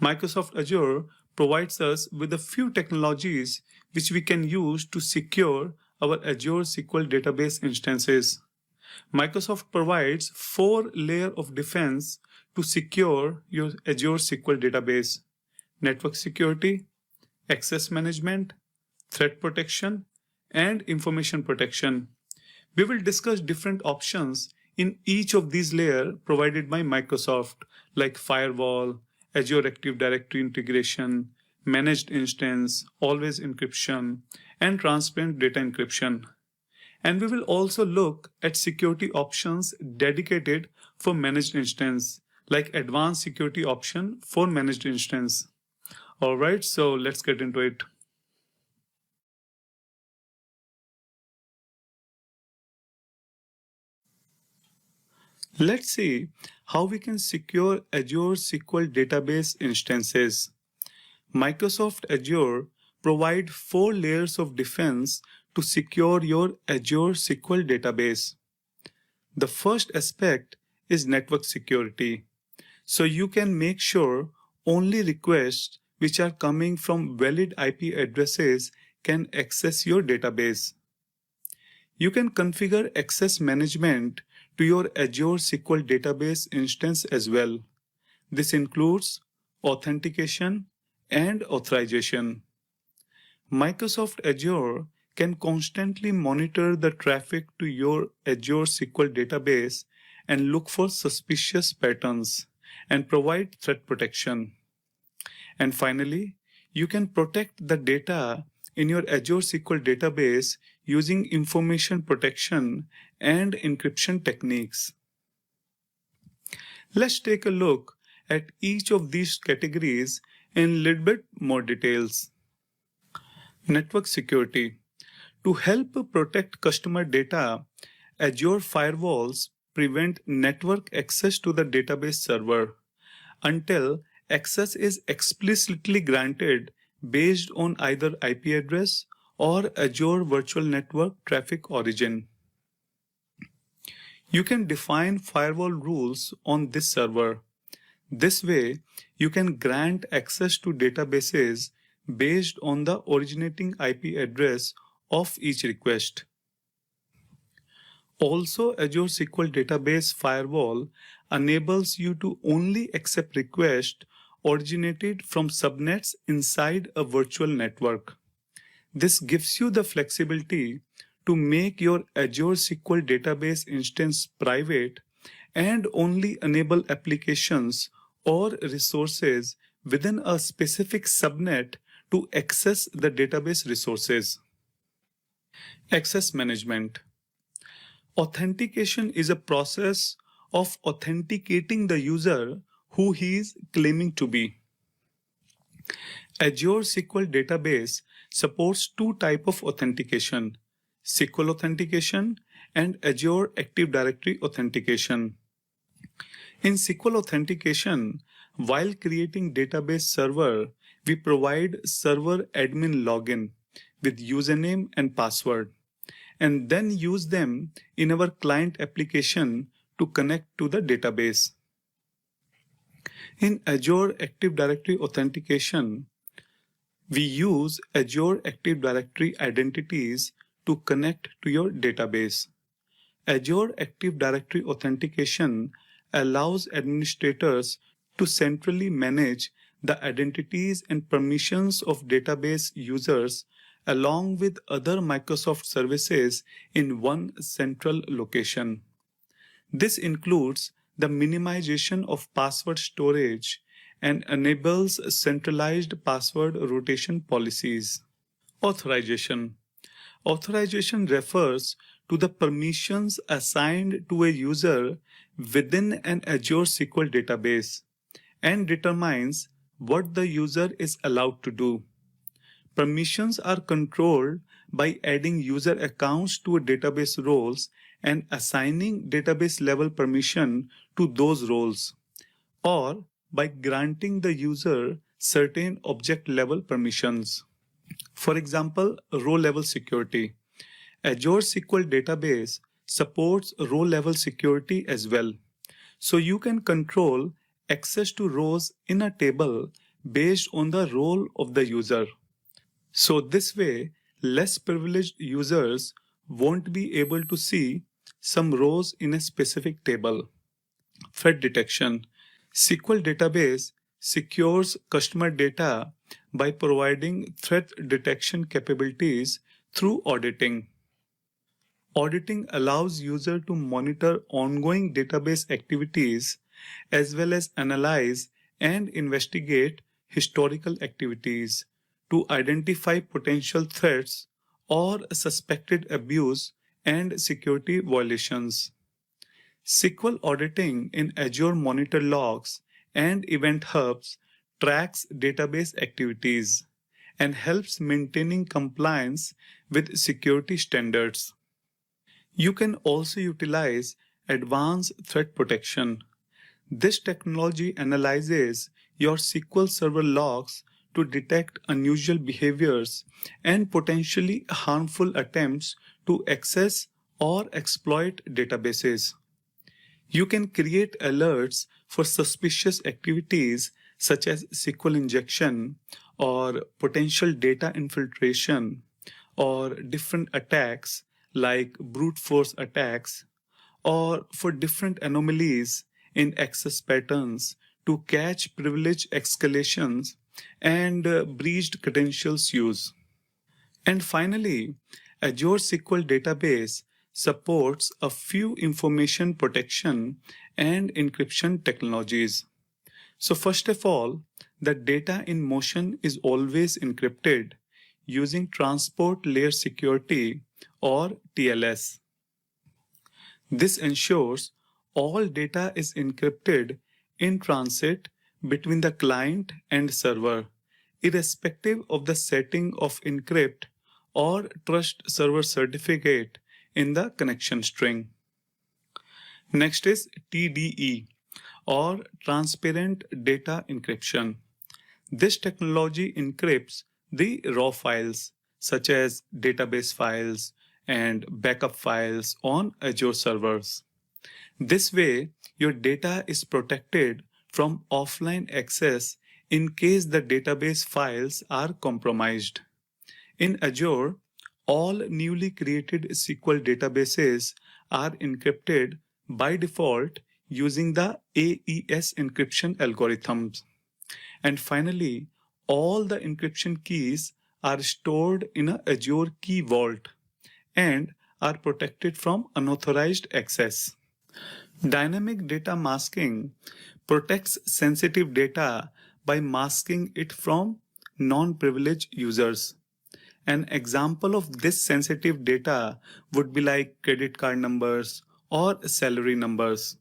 Microsoft Azure provides us with a few technologies which we can use to secure our Azure SQL Database instances. Microsoft provides 4 layers of defense to secure your Azure SQL Database: network security, access management, threat protection, and information protection. We will discuss different options in each of these layers provided by Microsoft, like firewall, Azure Active Directory integration, managed instance, always encryption, and transparent data encryption. And we will also look at security options dedicated for managed instance, like advanced security option for managed instance. All right, so let's get into it. Let's see how we can secure Azure SQL Database instances. Microsoft Azure provides 4 layers of defense to secure your Azure SQL Database. The first aspect is network security. So you can make sure only requests which are coming from valid IP addresses can access your database. You can configure access management to your Azure SQL Database instance as well. This includes authentication and authorization. Microsoft Azure can constantly monitor the traffic to your Azure SQL Database and look for suspicious patterns and provide threat protection. And finally, you can protect the data in your Azure SQL Database using information protection and encryption techniques. Let's take a look at each of these categories in a little bit more details. Network security. To help protect customer data, Azure Firewalls prevent network access to the database server until access is explicitly granted based on either IP address or Azure Virtual Network traffic origin. You can define firewall rules on this server. This way, you can grant access to databases based on the originating IP address of each request. Also, Azure SQL Database Firewall enables you to only accept requests originated from subnets inside a virtual network. This gives you the flexibility to make your Azure SQL Database instance private and only enable applications or resources within a specific subnet to access the database resources. Access management. Authentication is a process of authenticating the user who he is claiming to be. Azure SQL Database supports two types of authentication: SQL authentication and Azure Active Directory authentication. In SQL authentication, while creating database server, we provide server admin login with username and password, and then use them in our client application to connect to the database. In Azure Active Directory authentication, we use Azure Active Directory identities to connect to your database. Azure Active Directory authentication allows administrators to centrally manage the identities and permissions of database users along with other Microsoft services in one central location. This includes the minimization of password storage and enables centralized password rotation policies. Authorization. Authorization refers to the permissions assigned to a user within an Azure SQL database and determines what the user is allowed to do. Permissions are controlled by adding user accounts to a database roles and assigning database level permission to those roles, or by granting the user certain object level permissions. For example, row level security. Azure SQL Database supports row level security as well. So you can control access to rows in a table based on the role of the user. So this way, less privileged users won't be able to see some rows in a specific table. Threat detection. SQL Database secures customer data by providing threat detection capabilities through auditing. Auditing allows users to monitor ongoing database activities as well as analyze and investigate historical activities to identify potential threats or suspected abuse and security violations. SQL auditing in Azure Monitor Logs and Event Hubs tracks database activities and helps maintaining compliance with security standards. You can also utilize advanced threat protection. This technology analyzes your SQL Server logs to detect unusual behaviors and potentially harmful attempts to access or exploit databases. You can create alerts for suspicious activities such as SQL injection or potential data infiltration or different attacks like brute force attacks or for different anomalies in access patterns to catch privilege escalations and breached credentials use. And finally, Azure SQL Database supports a few information protection and encryption technologies. So first of all, the data in motion is always encrypted using transport layer security or TLS. This ensures all data is encrypted in transit between the client and server, irrespective of the setting of encrypt or trust server certificate in the connection string. Next is TDE, or Transparent Data Encryption. This technology encrypts the raw files, such as database files and backup files on Azure servers. This way, your data is protected from offline access in case the database files are compromised. In Azure, all newly created SQL databases are encrypted by default using the AES encryption algorithms. And finally, all the encryption keys are stored in a Azure Key Vault and are protected from unauthorized access. Dynamic data masking protects sensitive data by masking it from non-privileged users. An example of this sensitive data would be like credit card numbers or salary numbers.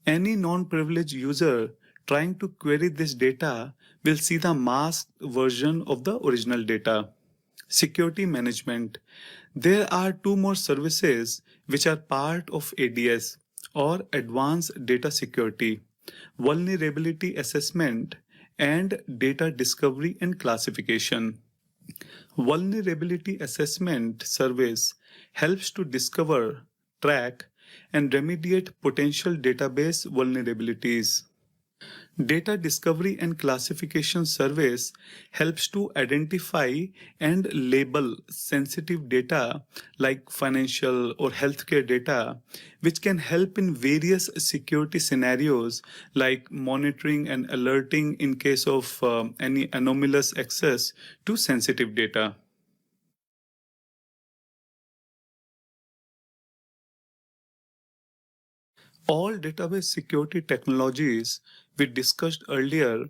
Any non-privileged user trying to query this data will see the masked version of the original data. Security management. There are two more services which are part of ADS, or Advanced Data Security: Vulnerability Assessment and Data Discovery and Classification. Vulnerability Assessment Service helps to discover, track, and remediate potential database vulnerabilities. Data Discovery and Classification Service helps to identify and label sensitive data like financial or healthcare data, which can help in various security scenarios like monitoring and alerting in case of any anomalous access to sensitive data. All database security technologies we discussed earlier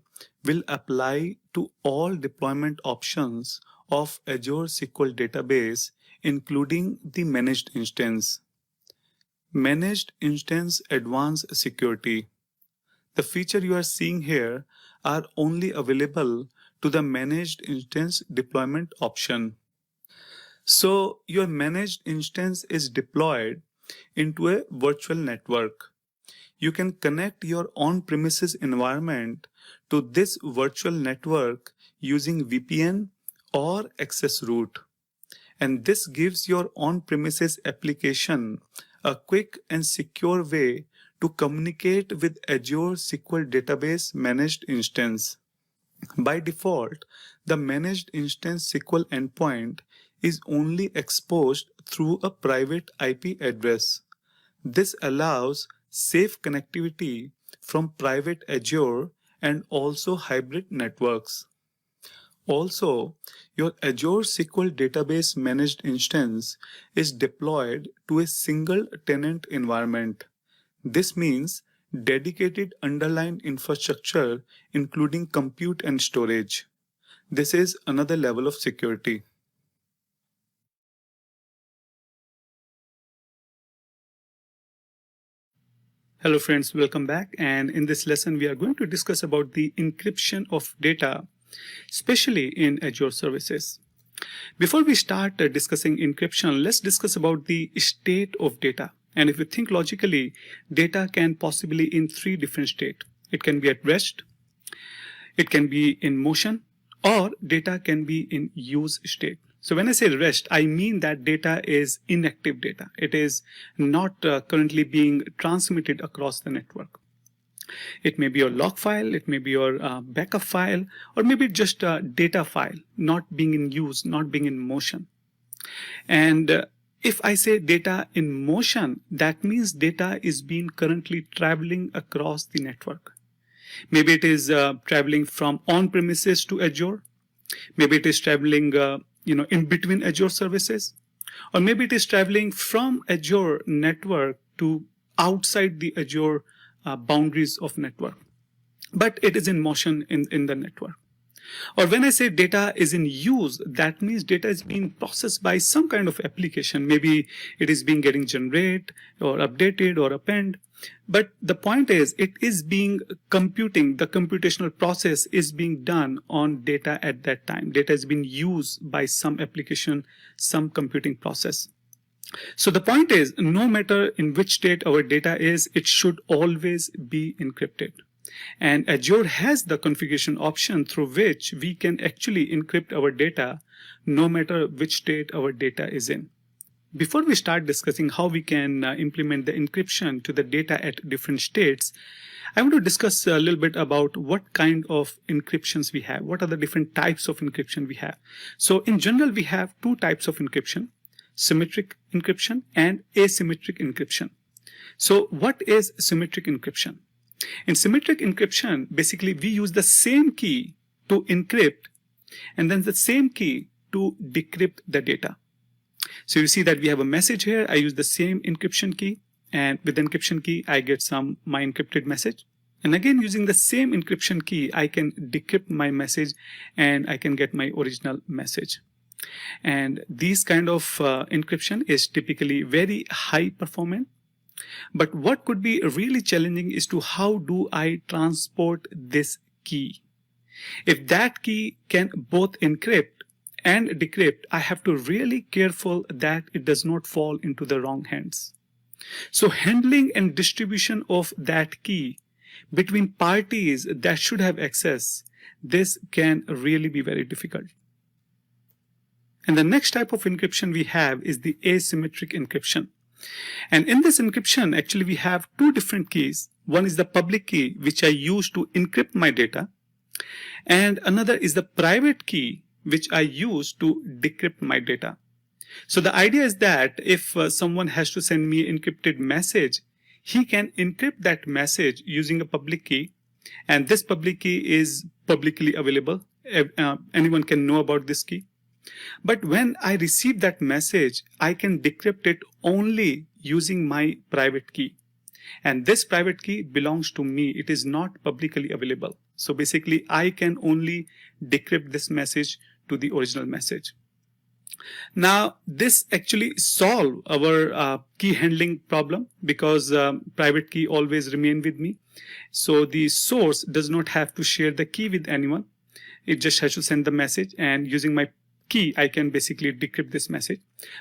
will apply to all deployment options of Azure SQL Database, including the managed instance. Managed Instance Advanced Security. The feature you are seeing here are only available to the managed instance deployment option. So your managed instance is deployed into a virtual network. You can connect your on-premises environment to this virtual network using VPN or access route. And this gives your on-premises application a quick and secure way to communicate with Azure SQL Database Managed Instance. By default, the Managed Instance SQL endpoint is only exposed through a private IP address. This allows safe connectivity from private Azure and also hybrid networks. Also, your Azure SQL Database Managed Instance is deployed to a single tenant environment. This means dedicated underlying infrastructure, including compute and storage. This is another level of security. Hello friends, welcome back. And in this lesson, we are going to discuss about the encryption of data, especially in Azure services. Before we start discussing encryption, let's discuss about the state of data. And if you think logically, data can possibly in three different states. It can be at rest, it can be in motion, or data can be in use state. So when I say rest, I mean that data is inactive data. It is not currently being transmitted across the network. It may be your log file, it may be your backup file, or maybe just a data file not being in use, not being in motion. And if I say data in motion, that means data is being currently traveling across the network. Maybe it is traveling from on-premises to Azure. Maybe it is traveling in between Azure services. Or maybe it is traveling from Azure network to outside the Azure boundaries of network. But it is in motion in the network. Or when I say data is in use, that means data is being processed by some kind of application. Maybe it is being getting generated or updated or append. But the point is, it is being computing, the computational process is being done on data at that time. Data is being used by some application, some computing process. So the point is, no matter in which state our data is, it should always be encrypted. And Azure has the configuration option through which we can actually encrypt our data no matter which state our data is in. Before we start discussing how we can implement the encryption to the data at different states, I want to discuss a little bit about what kind of encryptions we have. What are the different types of encryption we have? So in general, we have two types of encryption: symmetric encryption and asymmetric encryption. So what is symmetric encryption? In symmetric encryption, basically we use the same key to encrypt and then the same key to decrypt the data. So you see that we have a message here. I use the same encryption key, and with the encryption key I get my encrypted message. And again, using the same encryption key, I can decrypt my message and I can get my original message. And these kind of encryption is typically very high performant. But what could be really challenging is to how do I transport this key? If that key can both encrypt and decrypt, I have to really careful that it does not fall into the wrong hands. So handling and distribution of that key between parties that should have access, this can really be very difficult. And the next type of encryption we have is the asymmetric encryption. And in this encryption, actually we have two different keys. One is the public key, which I use to encrypt my data. And another is the private key, which I use to decrypt my data. So the idea is that if someone has to send me an encrypted message, he can encrypt that message using a public key. And this public key is publicly available. Anyone can know about this key. But when I receive that message, I can decrypt it only using my private key. And this private key belongs to me. It is not publicly available. So basically, I can only decrypt this message to the original message. Now, this actually solves our key handling problem because private key always remain with me. So the source does not have to share the key with anyone. It just has to send the message, and using my key, I can basically decrypt this message.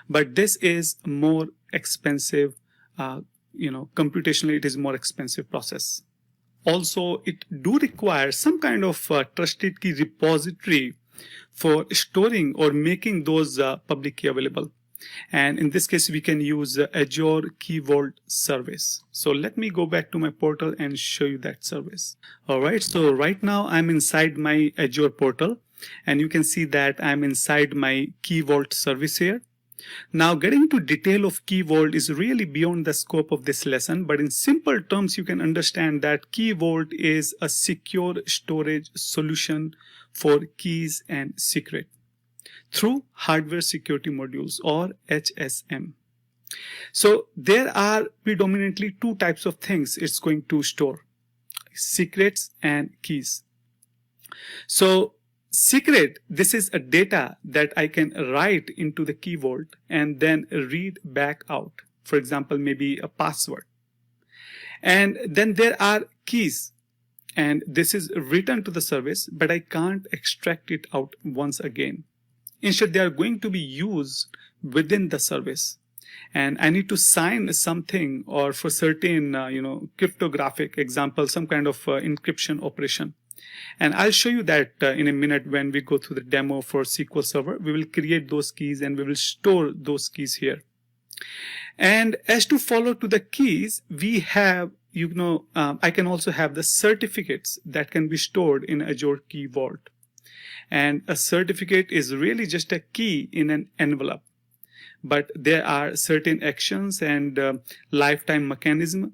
But this is more expensive, computationally it is more expensive process. Also, it do require some kind of trusted key repository for storing or making those public key available. And in this case, we can use Azure Key Vault service. So let me go back to my portal and show you that service. All right, so right now I'm inside my Azure portal. And you can see that I'm inside my Key Vault service here. Now, getting into detail of Key Vault is really beyond the scope of this lesson, but in simple terms, you can understand that Key Vault is a secure storage solution for keys and secret through hardware security modules, or HSM. So there are predominantly two types of things it's going to store: secrets and keys. So secret, this is a data that I can write into the Key Vault and then read back out. For example, maybe a password. And then there are keys, and this is written to the service, but I can't extract it out once again. Instead, they are going to be used within the service. And I need to sign something, or for certain, cryptographic example, some kind of encryption operation. And I'll show you that in a minute when we go through the demo for SQL Server. We will create those keys and we will store those keys here. And as to follow to the keys, we have, I can also have the certificates that can be stored in Azure Key Vault. And a certificate is really just a key in an envelope. But there are certain actions and lifetime mechanism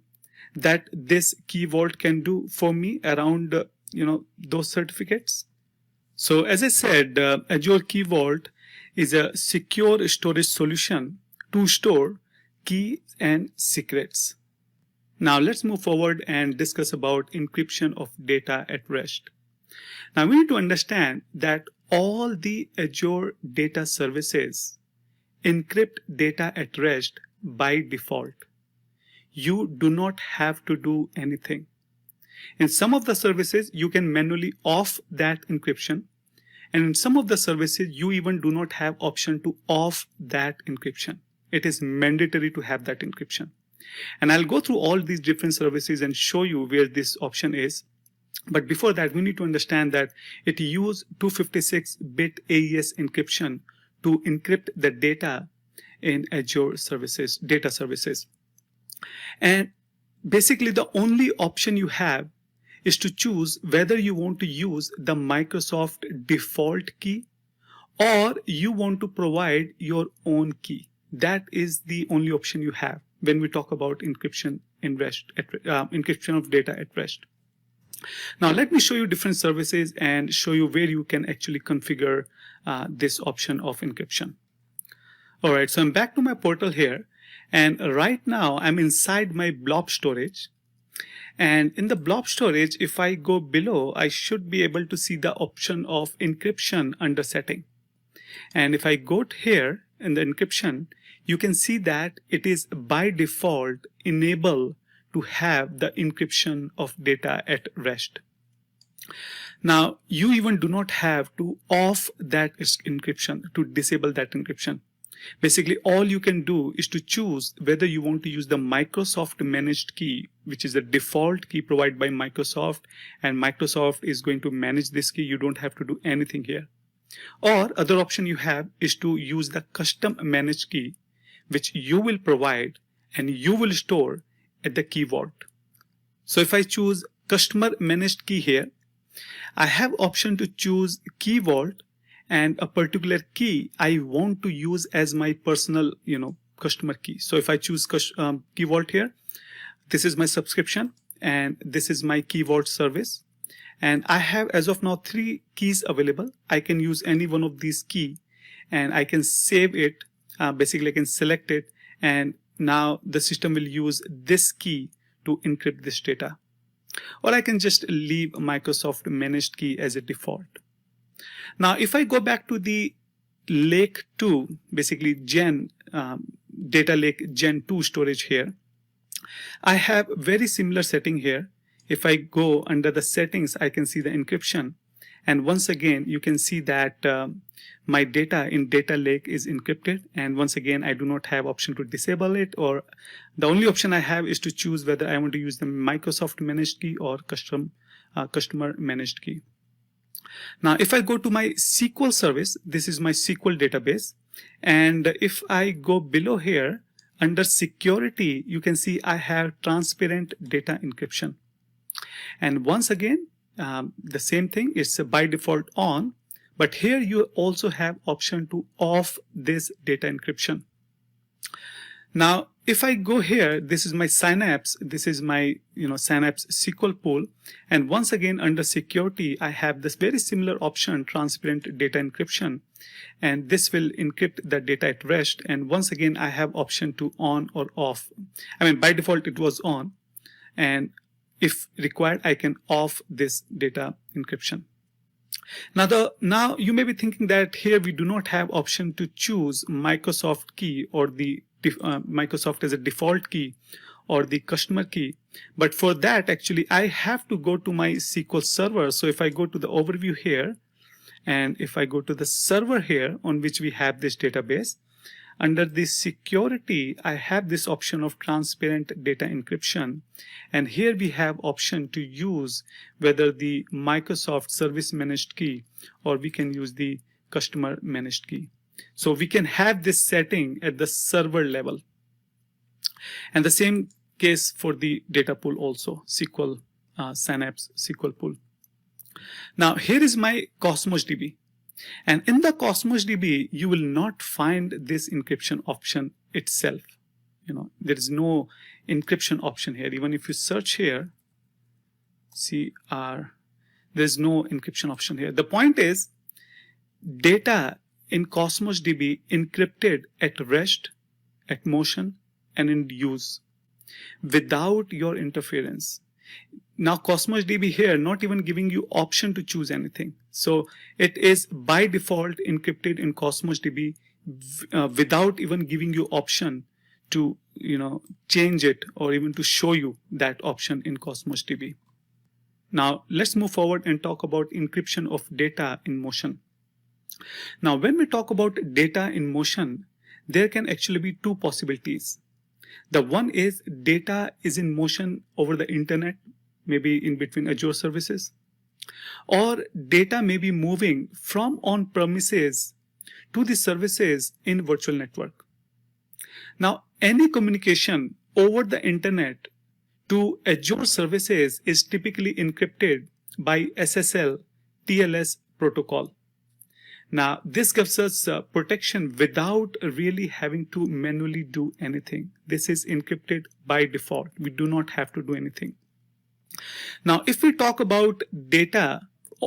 that this Key Vault can do for me around those certificates. So as I said, Azure Key Vault is a secure storage solution to store keys and secrets. Now let's move forward and discuss about encryption of data at rest. Now we need to understand that all the Azure data services encrypt data at rest by default. You do not have to do anything. In some of the services, you can manually off that encryption. And in some of the services, you even do not have option to off that encryption. It is mandatory to have that encryption. And I'll go through all these different services and show you where this option is. But before that, we need to understand that it uses 256-bit AES encryption to encrypt the data in Azure services, data services. And basically, the only option you have is to choose whether you want to use the Microsoft default key or you want to provide your own key. That is the only option you have when we talk about encryption in rest, encryption of data at rest. Now let me show you different services and show you where you can actually configure this option of encryption. All right, so I'm back to my portal here, and right now I'm inside my blob storage. And in the blob storage, if I go below, I should be able to see the option of encryption under setting. And if I go here in the encryption, you can see that it is by default enabled to have the encryption of data at rest. Now, you even do not have to off that encryption, to disable that encryption. Basically, all you can do is to choose whether you want to use the Microsoft managed key, which is the default key provided by Microsoft, and Microsoft is going to manage this key. You don't have to do anything here. Or other option you have is to use the custom managed key, which you will provide and you will store at the key vault. So if I choose customer managed key here, I have option to choose key vault and a particular key I want to use as my personal, customer key. So if I choose key vault here, this is my subscription and this is my key vault service. And I have as of now 3 keys available. I can use any one of these key and I can save it. Basically I can select it, and now the system will use this key to encrypt this data. Or I can just leave Microsoft managed key as a default. Now, if I go back to the Lake 2, basically Data Lake Gen 2 storage here, I have very similar setting here. If I go under the settings, I can see the encryption. And once again, you can see that my data in Data Lake is encrypted. And once again, I do not have option to disable it, or the only option I have is to choose whether I want to use the Microsoft managed key or customer managed key. Now, if I go to my SQL service, this is my SQL database. And if I go below here, under security, you can see I have transparent data encryption. And once again, the same thing is by default on, but here you also have option to off this data encryption. Now, if I go here, this is my Synapse, this is my Synapse SQL pool, and once again under security, I have this very similar option, transparent data encryption, and this will encrypt the data at rest. And once again, I have option to on or off. I mean, by default it was on, and if required, I can off this data encryption. Now you may be thinking that here we do not have option to choose Microsoft key or the Microsoft as a default key or the customer key. But for that, actually, I have to go to my SQL Server. So if I go to the overview here, and if I go to the server here on which we have this database, under the security, I have this option of transparent data encryption. And here we have option to use whether the Microsoft service managed key or we can use the customer managed key. So we can have this setting at the server level. And the same case for the data pool also, SQL, Synapse SQL pool. Now here is my Cosmos DB. And in the Cosmos DB, you will not find this encryption option itself. There is no encryption option here. Even if you search here, there's no encryption option here. The point is, data in Cosmos DB encrypted at rest, at motion, and in use without your interference. now Cosmos DB here not even giving you option to choose anything. So it is by default encrypted in Cosmos DB without even giving you option to change it or even to show you that option in Cosmos DB. Now let's move forward and talk about encryption of data in motion. Now when we talk about data in motion, there can actually be two possibilities. The one is data is in motion over the internet, maybe in between Azure services, or data may be moving from on-premises to the services in virtual network. Now any communication over the internet to Azure services is typically encrypted by SSL TLS protocol. Now this gives us protection without really having to manually do anything. This is encrypted by default. We do not have to do anything. Now if we talk about data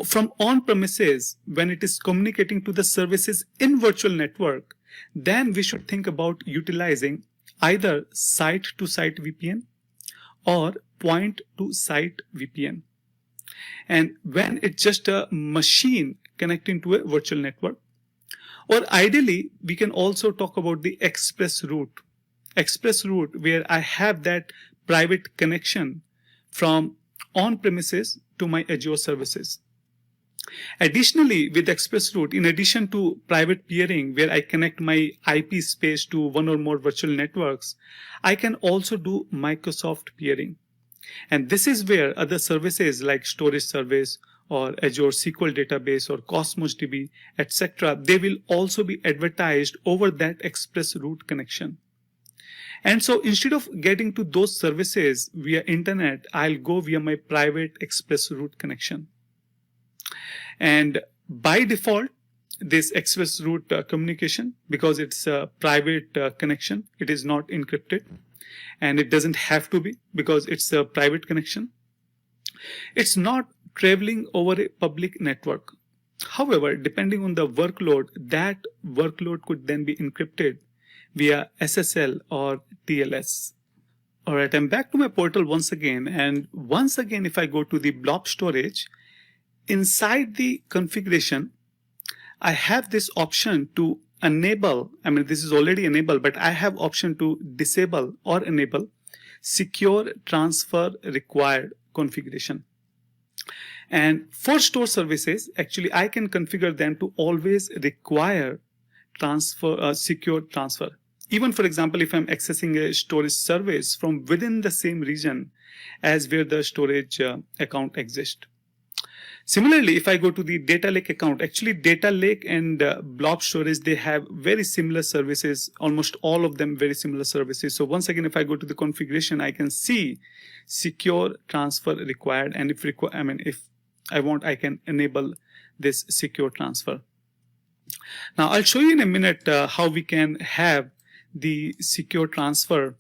from on-premises when it is communicating to the services in virtual network, then we should think about utilizing either site-to-site VPN or point-to-site VPN. And when it's just a machine connecting to a virtual network, or ideally we can also talk about the express route where I have that private connection from on-premises to my Azure services. Additionally, with express route, in addition to private peering where I connect my IP space to one or more virtual networks, I can also do Microsoft peering. And this is where other services like storage service or Azure SQL Database or Cosmos DB, etc., they will also be advertised over that express route connection. And so instead of getting to those services via internet, I'll go via my private express route connection. And by default, this express route communication, because it's a private connection, it is not encrypted, and it doesn't have to be because it's a private connection. It's not traveling over a public network. However, depending on the workload, that workload could then be encrypted via SSL or TLS. Alright, I'm back to my portal once again, and once again if I go to the blob storage, inside the configuration, I have this option to enable, this is already enabled, but I have option to disable or enable secure transfer required configuration. And for store services, actually I can configure them to always require secure transfer. Even for example, if I'm accessing a storage service from within the same region as where the storage account exists. Similarly, if I go to the data lake account, actually data lake and blob storage, they have very similar services, almost all of them very similar services. So once again, if I go to the configuration, I can see secure transfer required, and if I want, I can enable this secure transfer. Now I'll show you in a minute how we can have the secure transfer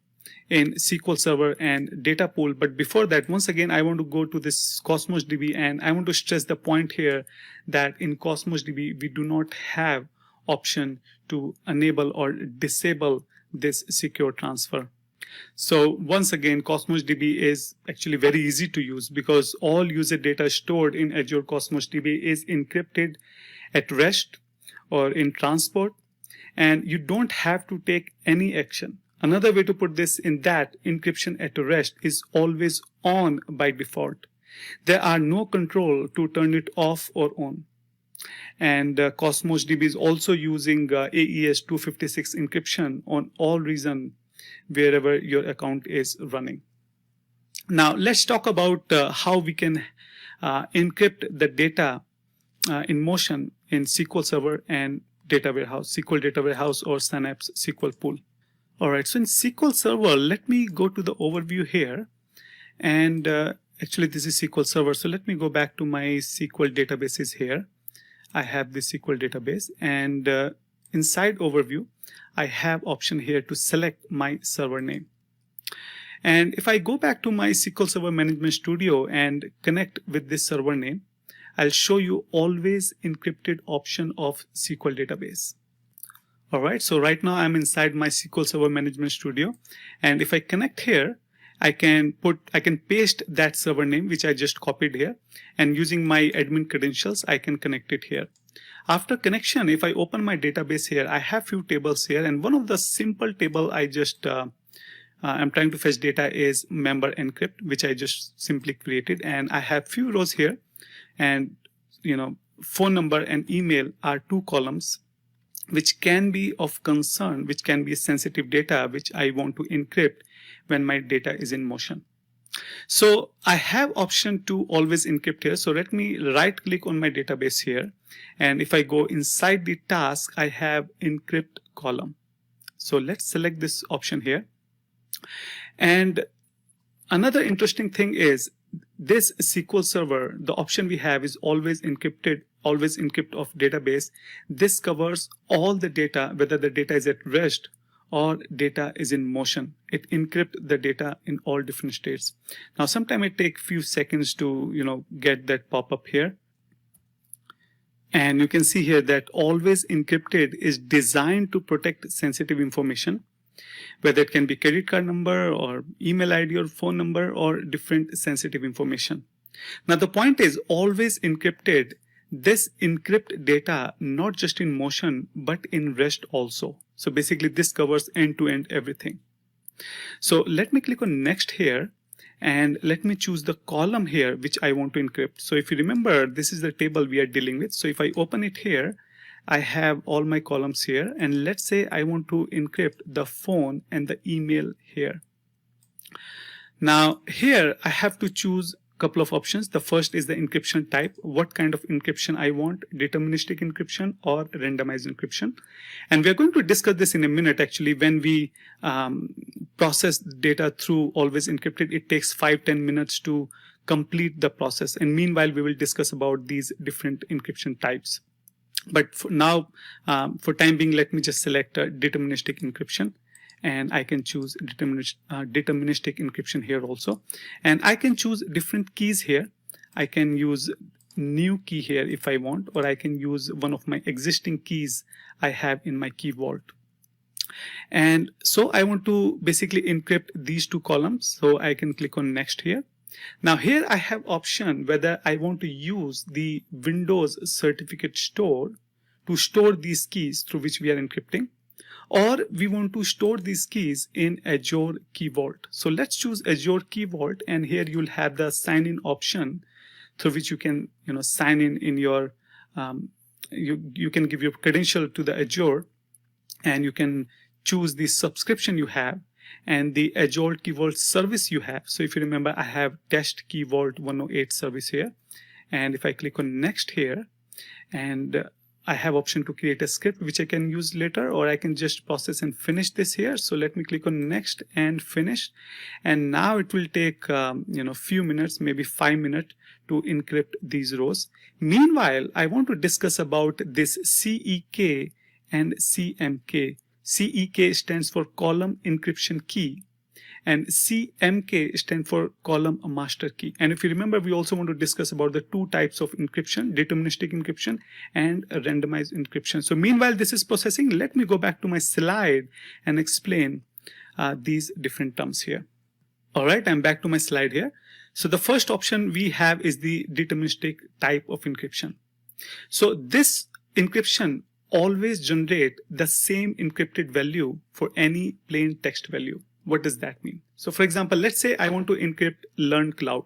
in SQL Server and data pool. But before that, once again, I want to go to this Cosmos DB, and I want to stress the point here that in Cosmos DB, we do not have option to enable or disable this secure transfer. So once again, Cosmos DB is actually very easy to use because all user data stored in Azure Cosmos DB is encrypted at rest or in transport, and you don't have to take any action. Another way to put this in that encryption at rest is always on by default. There are no control to turn it off or on. And Cosmos DB is also using AES 256 encryption on all regions wherever your account is running. Now let's talk about how we can encrypt the data in motion in SQL Server and Data Warehouse, SQL Data Warehouse or Synapse SQL Pool. Alright, so in SQL Server, let me go to the overview here, and actually this is SQL Server, so let me go back to my SQL databases here. I have the SQL database, and inside overview, I have option here to select my server name. And if I go back to my SQL Server Management Studio and connect with this server name, I'll show you always encrypted option of SQL database. Alright, so right now I'm inside my SQL Server Management Studio, and if I connect here I can paste that server name which I just copied here, and using my admin credentials I can connect it here. After connection, if I open my database here, I have few tables here, and one of the simple table I just I'm trying to fetch data is member encrypt, which I just simply created, and I have few rows here, and phone number and email are two columns which can be of concern, which can be sensitive data which I want to encrypt when my data is in motion. So I have option to always encrypt here. So let me right click on my database here, and if I go inside the task, I have encrypt column. So let's select this option here. And another interesting thing is this SQL Server, the option we have is always encrypted, always encrypt of database. This covers all the data, whether the data is at rest or data is in motion. It encrypts the data in all different states. Now, sometimes it takes few seconds to get that pop-up here. And you can see here that always encrypted is designed to protect sensitive information, whether it can be credit card number or email ID or phone number or different sensitive information. Now the point is always encrypted. This encrypt data not just in motion but in rest also. So basically this covers end-to-end everything. So let me click on next here, and let me choose the column here which I want to encrypt. So if you remember, this is the table we are dealing with. So if I open it here, I have all my columns here, and let's say I want to encrypt the phone and the email here. Now here I have to choose a couple of options. The first is the encryption type, what kind of encryption I want, deterministic encryption or randomized encryption. And we're going to discuss this in a minute. Actually, when we process data through always encrypted, it takes 5-10 minutes to complete the process, and meanwhile we will discuss about these different encryption types. But for now, for time being, let me just select deterministic encryption, and I can choose deterministic encryption here also. And I can choose different keys here. I can use new key here if I want, or I can use one of my existing keys I have in my key vault. And so I want to basically encrypt these two columns, so I can click on next here. Now here I have option whether I want to use the Windows certificate store to store these keys through which we are encrypting, or we want to store these keys in Azure Key Vault. So let's choose Azure Key Vault, and here you'll have the sign in option through which you can sign in your you can give your credential to the Azure, and you can choose the subscription you have and the Azure Key Vault service you have. So if you remember, I have Test Key Vault 108 service here, and if I click on next here, and I have option to create a script which I can use later, or I can just process and finish this here. So let me click on next and finish, and now it will take few minutes, maybe 5 minutes, to encrypt these rows. Meanwhile, I want to discuss about this CEK and CMK. CEK stands for column encryption key, and CMK stands for column master key. And if you remember, we also want to discuss about the two types of encryption, deterministic encryption and randomized encryption. So meanwhile this is processing, let me go back to my slide and explain these different terms here. All right, I'm back to my slide here. So the first option we have is the deterministic type of encryption. So this encryption always generate the same encrypted value for any plain text value. What does that mean? So for example, let's say I want to encrypt learned cloud.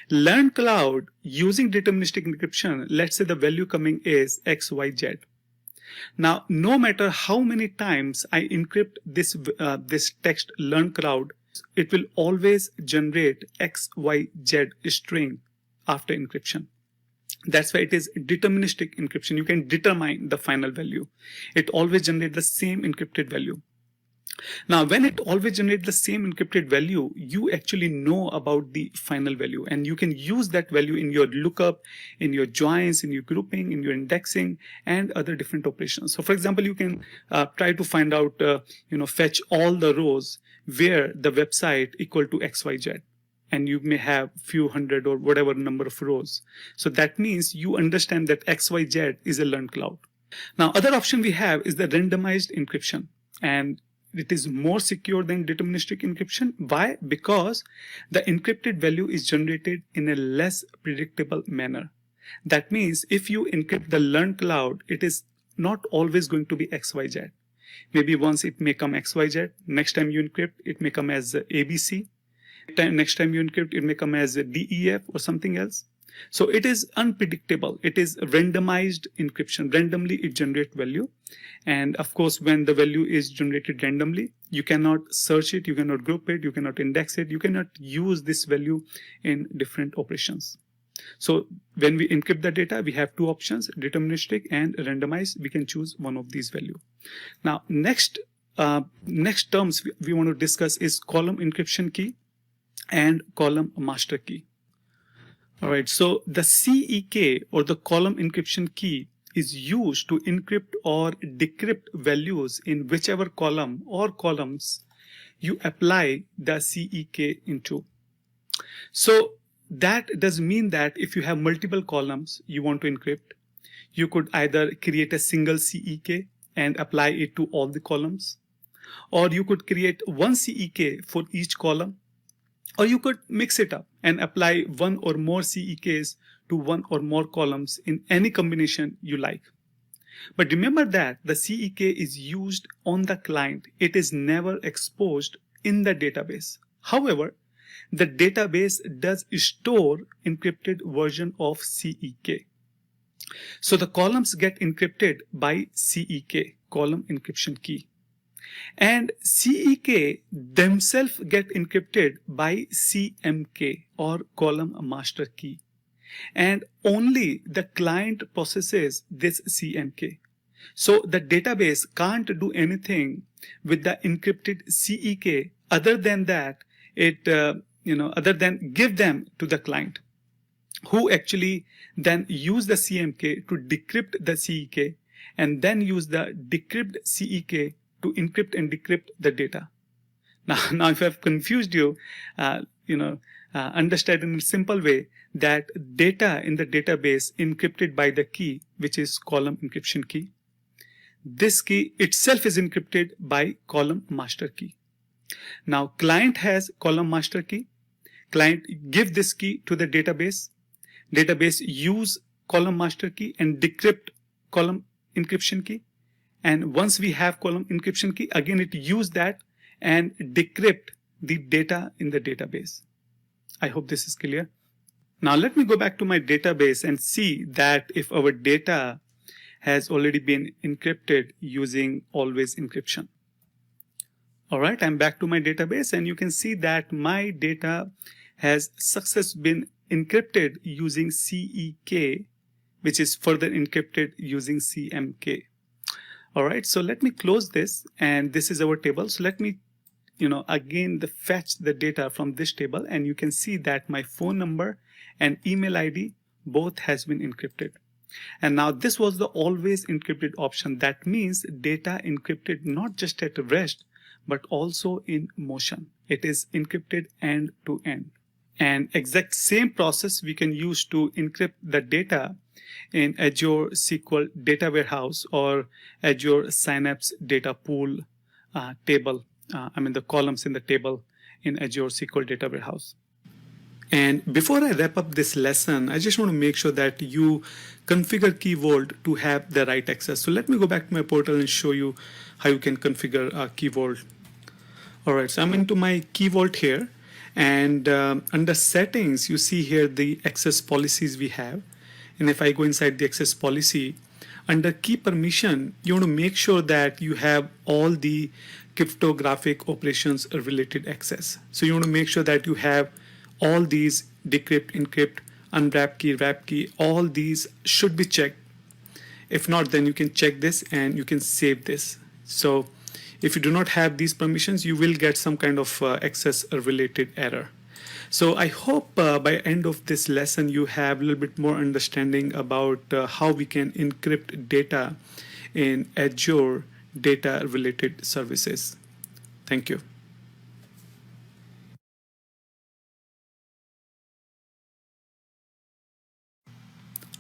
Learned cloud using deterministic encryption, let's say the value coming is XYZ. Now, no matter how many times I encrypt this text learned cloud, it will always generate XYZ string after encryption. That's why it is deterministic encryption. You can determine the final value. It always generates the same encrypted value. Now, when it always generates the same encrypted value, you actually know about the final value, and you can use that value in your lookup, in your joins, in your grouping, in your indexing, and other different operations. So for example, you can try to find out, fetch all the rows where the website equal to XYZ. And you may have few hundred or whatever number of rows. So that means you understand that XYZ is a learned cloud. Now, other option we have is the randomized encryption. And it is more secure than deterministic encryption. Why? Because the encrypted value is generated in a less predictable manner. That means if you encrypt the learned cloud, it is not always going to be XYZ. Maybe once it may come XYZ, next time you encrypt, it may come as ABC. Next time you encrypt, it may come as DEF or something else. So it is unpredictable. It is randomized encryption. Randomly it generates value. And of course, when the value is generated randomly, you cannot search it, you cannot group it, you cannot index it, you cannot use this value in different operations. So when we encrypt the data, we have two options, deterministic and randomized. We can choose one of these values. Now, next terms we want to discuss is column encryption key and column master key. All right, so the CEK or the column encryption key is used to encrypt or decrypt values in whichever column or columns you apply the CEK into. So that does mean that if you have multiple columns you want to encrypt, you could either create a single CEK and apply it to all the columns, or you could create one CEK for each column, or you could mix it up and apply one or more CEKs to one or more columns in any combination you like. But remember that the CEK is used on the client. It is never exposed in the database. However, the database does store encrypted version of CEK. So the columns get encrypted by CEK, column encryption key. And CEK themselves get encrypted by CMK or column master key. And only the client processes this CMK. So the database can't do anything with the encrypted CEK other than that other than give them to the client, who actually then use the CMK to decrypt the CEK and then use the decrypted CEK to encrypt and decrypt the data. Now if I've confused you, understand in a simple way that data in the database encrypted by the key, which is column encryption key. This key itself is encrypted by column master key. Now client has column master key. Client give this key to the database. Database use column master key and decrypt column encryption key. And once we have column encryption key, again it use that and decrypt the data in the database. I hope this is clear. Now let me go back to my database and see that if our data has already been encrypted using always encryption. All right, I'm back to my database and you can see that my data has successfully been encrypted using CEK, which is further encrypted using CMK. All right, so let me close this, and this is our table. So let me, again fetch the data from this table, and you can see that my phone number and email ID both has been encrypted. And now this was the always encrypted option. That means data encrypted not just at rest, but also in motion. It is encrypted end to end. And exact same process we can use to encrypt the data in Azure SQL Data Warehouse or Azure Synapse Data Pool table. The columns in the table in Azure SQL Data Warehouse. And before I wrap up this lesson, I just want to make sure that you configure Key Vault to have the right access. So let me go back to my portal and show you how you can configure Key Vault. All right, so I'm into my Key Vault here. And under settings, you see here the access policies we have. And if I go inside the access policy, under key permission, you want to make sure that you have all the cryptographic operations related access. So you want to make sure that you have all these decrypt, encrypt, unwrap key, wrap key, all these should be checked. If not, then you can check this and you can save this. So if you do not have these permissions, you will get some kind of access related error. So I hope by end of this lesson, you have a little bit more understanding about how we can encrypt data in Azure data related services. Thank you.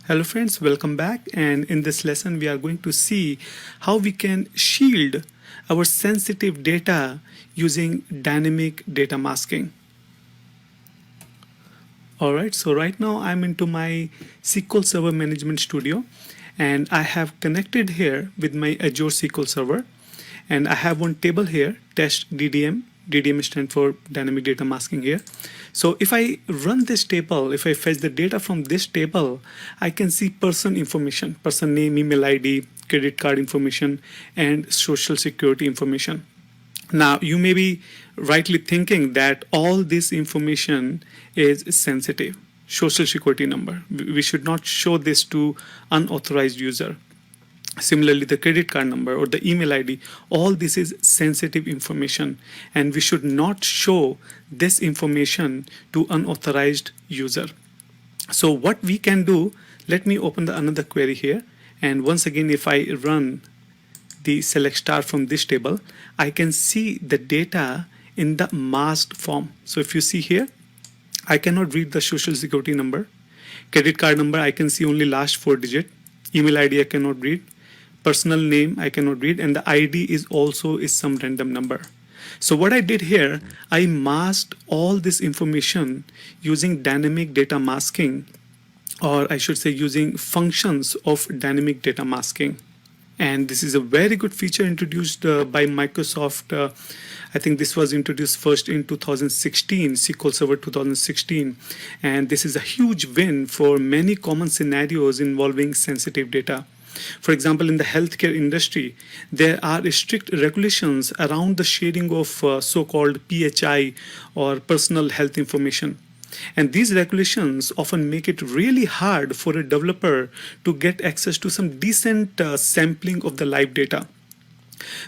Hello friends, welcome back, and in this lesson we are going to see how we can shield our sensitive data using dynamic data masking. All right, so right now I'm into my SQL Server Management Studio, and I have connected here with my Azure SQL Server, and I have one table here, test DDM. DDM stands for dynamic data masking here. So if I run this table, if I fetch the data from this table, I can see person information, person name, email ID, credit card information, and social security information. Now, you may be rightly thinking that all this information is sensitive. Social security number. We should not show this to unauthorized user. Similarly, the credit card number or the email ID, all this is sensitive information, and we should not show this information to unauthorized user. So what we can do, let me open another query here. And once again, if I run the select star from this table, I can see the data in the masked form. So if you see here, I cannot read the social security number. Credit card number, I can see only last 4 digit. Email ID, I cannot read. Personal name, I cannot read. And the ID is also some random number. So what I did here, I masked all this information using dynamic data masking, or I should say using functions of dynamic data masking. And this is a very good feature introduced by Microsoft. I think this was introduced first in 2016, SQL Server 2016. And this is a huge win for many common scenarios involving sensitive data. For example, in the healthcare industry, there are strict regulations around the sharing of so-called PHI or personal health information. And these regulations often make it really hard for a developer to get access to some decent sampling of the live data.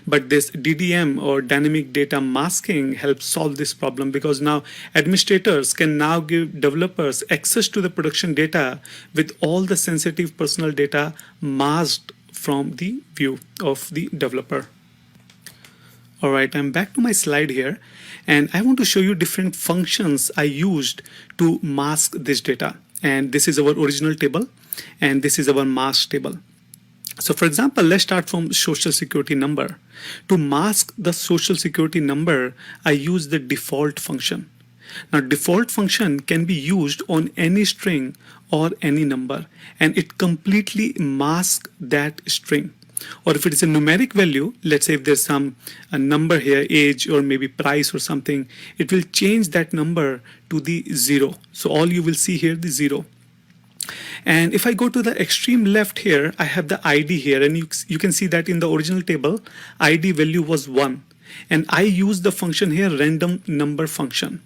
But this DDM or dynamic data masking helps solve this problem, because now administrators can now give developers access to the production data with all the sensitive personal data masked from the view of the developer. All right, I'm back to my slide here, and I want to show you different functions I used to mask this data. And this is our original table, and this is our mask table. So for example, let's start from social security number. To mask the social security number, I use the default function. Now, default function can be used on any string or any number, and it completely masks that string. Or if it is a numeric value, let's say if there's a number here, age or maybe price or something, it will change that number to the 0. So all you will see here, the 0. And if I go to the extreme left here, I have the ID here, and you can see that in the original table, ID value was 1. And I use the function here, random number function.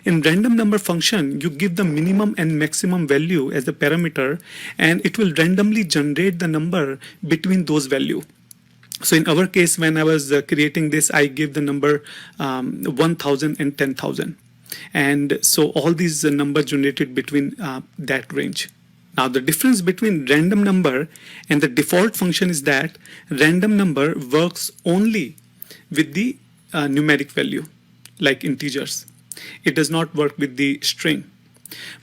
In random number function, you give the minimum and maximum value as the parameter, and it will randomly generate the number between those values. So in our case, when I was creating this, I gave the number 1,000 and 10,000. And so all these numbers generated between that range. Now the difference between random number and the default function is that random number works only with the numeric value, like integers. It does not work with the string.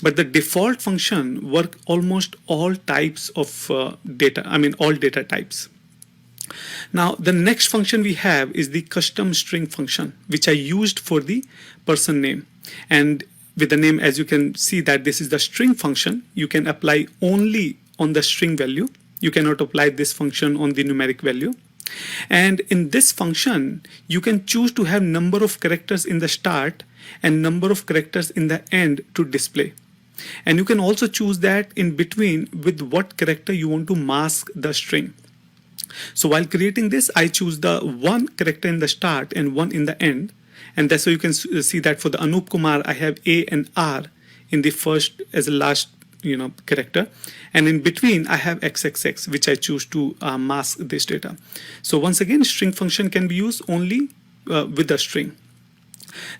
But the default function works almost all types of data, all data types. Now the next function we have is the custom string function, which I used for the person name. And with the name, as you can see that this is the string function, you can apply only on the string value. You cannot apply this function on the numeric value. And in this function, you can choose to have number of characters in the start and number of characters in the end to display. And you can also choose that in between with what character you want to mask the string. So while creating this, I choose the 1 character in the start and 1 in the end. And that's why you can see that for the Anup Kumar, I have A and R in the first as a last character. And in between, I have XXX, which I choose to mask this data. So once again, string function can be used only with the string.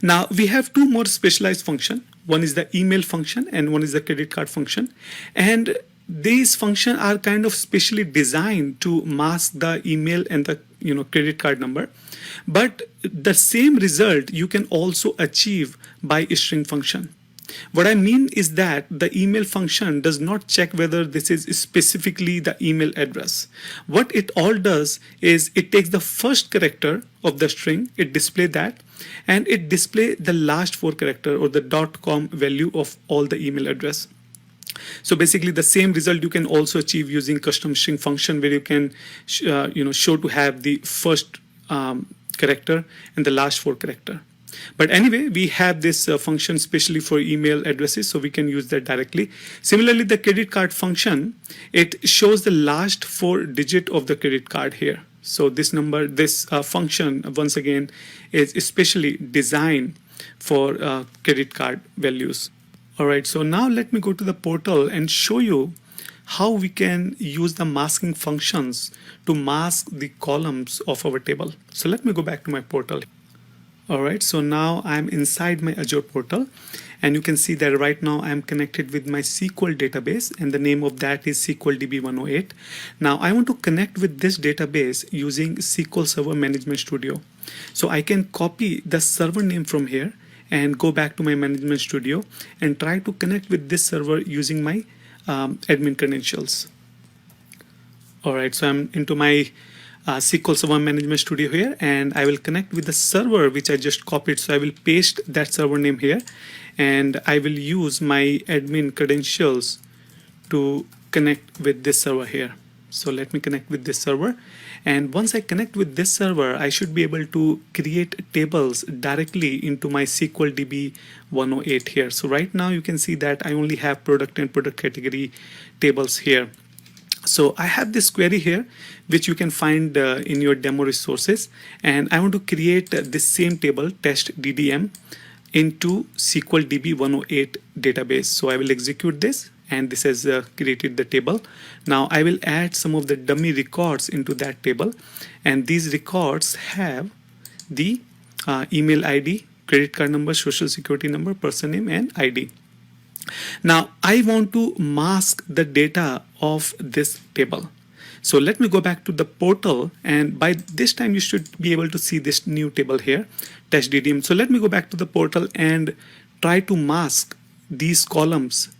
Now we have 2 more specialized functions. One is the email function and one is the credit card function. And these functions are kind of specially designed to mask the email and the credit card number. But the same result you can also achieve by a string function. What I mean is that the email function does not check whether this is specifically the email address. What it all does is it takes the first character of the string, it displays that, and it displays the last 4 character or the .com value of all the email address. So basically the same result you can also achieve using custom string function, where you can show to have the first character and the last 4 character. But anyway, we have this function specially for email addresses, so we can use that directly. Similarly, the credit card function, it shows the last 4 digit of the credit card here. So this function, once again, is especially designed for credit card values. All right, so now let me go to the portal and show you how we can use the masking functions to mask the columns of our table. So let me go back to my portal. All right, so now I'm inside my Azure portal, and you can see that right now I'm connected with my SQL database, and the name of that is SQL DB 108. Now I want to connect with this database using SQL Server Management Studio. So I can copy the server name from here and go back to my Management Studio and try to connect with this server using my admin credentials. All right, so I'm into my SQL Server Management Studio here, and I will connect with the server which I just copied. So I will paste that server name here, and I will use my admin credentials to connect with this server here. So let me connect with this server, and once I connect with this server, I should be able to create tables directly into my SQL DB 108 here. So right now you can see that I only have product and product category tables here. So I have this query here, which you can find in your demo resources, and I want to create this same table, test DDM, into SQL DB 108 database. So I will execute this, and this has created the table. Now I will add some of the dummy records into that table, and these records have the email ID, credit card number, social security number, person name, and ID. Now I want to mask the data of this table. So let me go back to the portal, and by this time you should be able to see this new table here, test DDM. So let me go back to the portal and try to mask these columns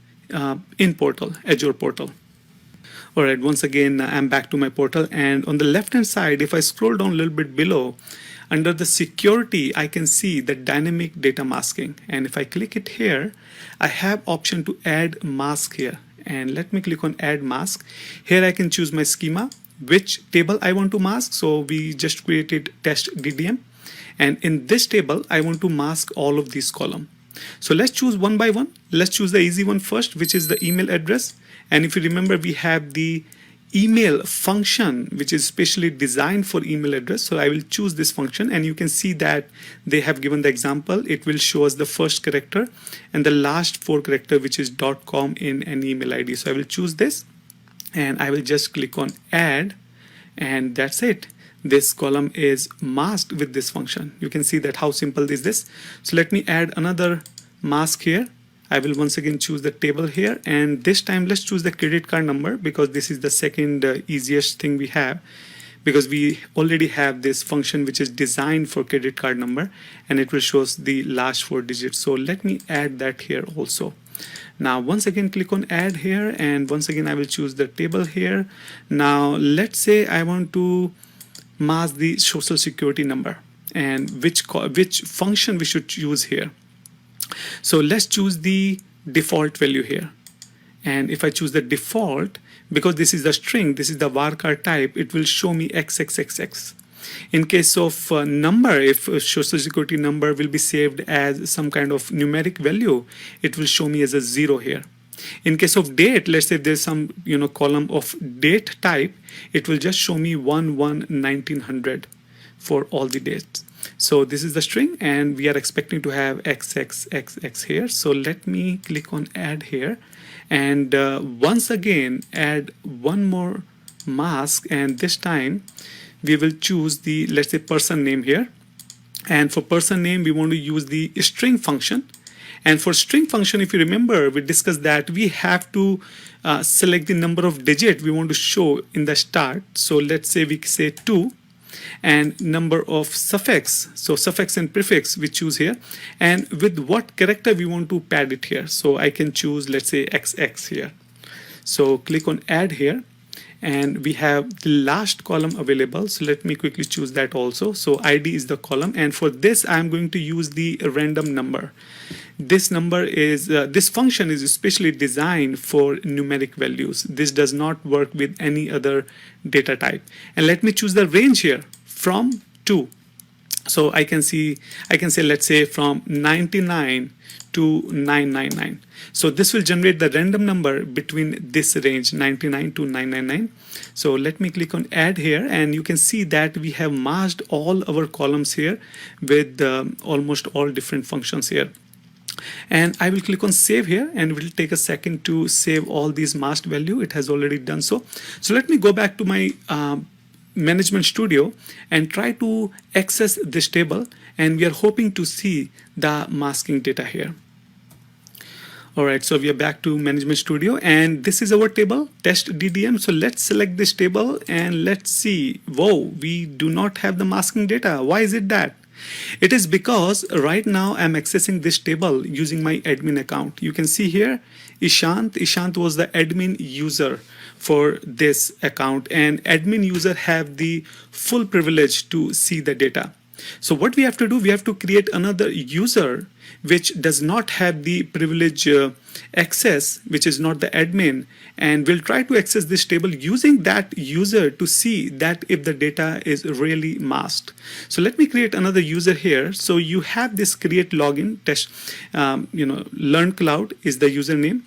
in portal, Azure portal. All right, once again I'm back to my portal, and on the left hand side, if I scroll down a little bit below, under the security, I can see the dynamic data masking, and if I click it here, I have option to add mask here, and let me click on add mask. Here I can choose my schema, which table I want to mask. So we just created test DDM, and in this table I want to mask all of these columns. So let's choose one by one. Let's choose the easy one first, which is the email address. And if you remember, we have the email function, which is specially designed for email address. So I will choose this function, and you can see that they have given the example. It will show us the first character and the last 4 character, which is .com in an email ID. So I will choose this, and I will just click on add, and that's it. This column is masked with this function. You can see that how simple is this. So let me add another mask here. I will once again choose the table here, and this time let's choose the credit card number, because this is the second easiest thing we have, because we already have this function which is designed for credit card number, and it will show us the last 4 digits. So let me add that here also. Now once again click on add here, and once again I will choose the table here. Now let's say I want to mask the social security number, and which function we should choose here. So let's choose the default value here, and if I choose the default, because this is the string, this is the varchar type, it will show me XXXX. In case of number, if social security number will be saved as some kind of numeric value, it will show me as a 0 here. In case of date, let's say there's some column of date type, it will just show me 1/1900 for all the dates. So this is the string, and we are expecting to have XXXX here. So let me click on add here, and once again add one more mask, and this time we will choose the, let's say, person name here. And for person name, we want to use the string function. And for string function, if you remember, we discussed that we have to select the number of digits we want to show in the start. So let's say we say 2. and number of suffix, so suffix and prefix we choose here, and with what character we want to pad it here. So I can choose, let's say, XX here. So click on add here, and we have the last column available. So let me quickly choose that also. So ID is the column, and for this I'm going to use the random number. This number is this function is especially designed for numeric values. This does not work with any other data type. And let me choose the range here from 2. So I can say, let's say, from 99 to 999. So this will generate the random number between this range, 99 to 999. So let me click on add here, and you can see that we have masked all our columns here with almost all different functions here. And I will click on save here, and it will take a second to save all these masked value. It has already done so. So let me go back to my Management Studio and try to access this table, and we are hoping to see the masking data here. All right, so we are back to Management Studio, and this is our table, test DDM. So let's select this table and let's see. Whoa, we do not have the masking data. Why is it that? It is because right now I'm accessing this table using my admin account. You can see here Ishant was the admin user for this account, and admin user have the full privilege to see the data. So what we have to do, we have to create another user which does not have the privilege access, which is not the admin, and we'll try to access this table using that user to see that if the data is really masked. So let me create another user here. So you have this create login test, learn cloud is the username,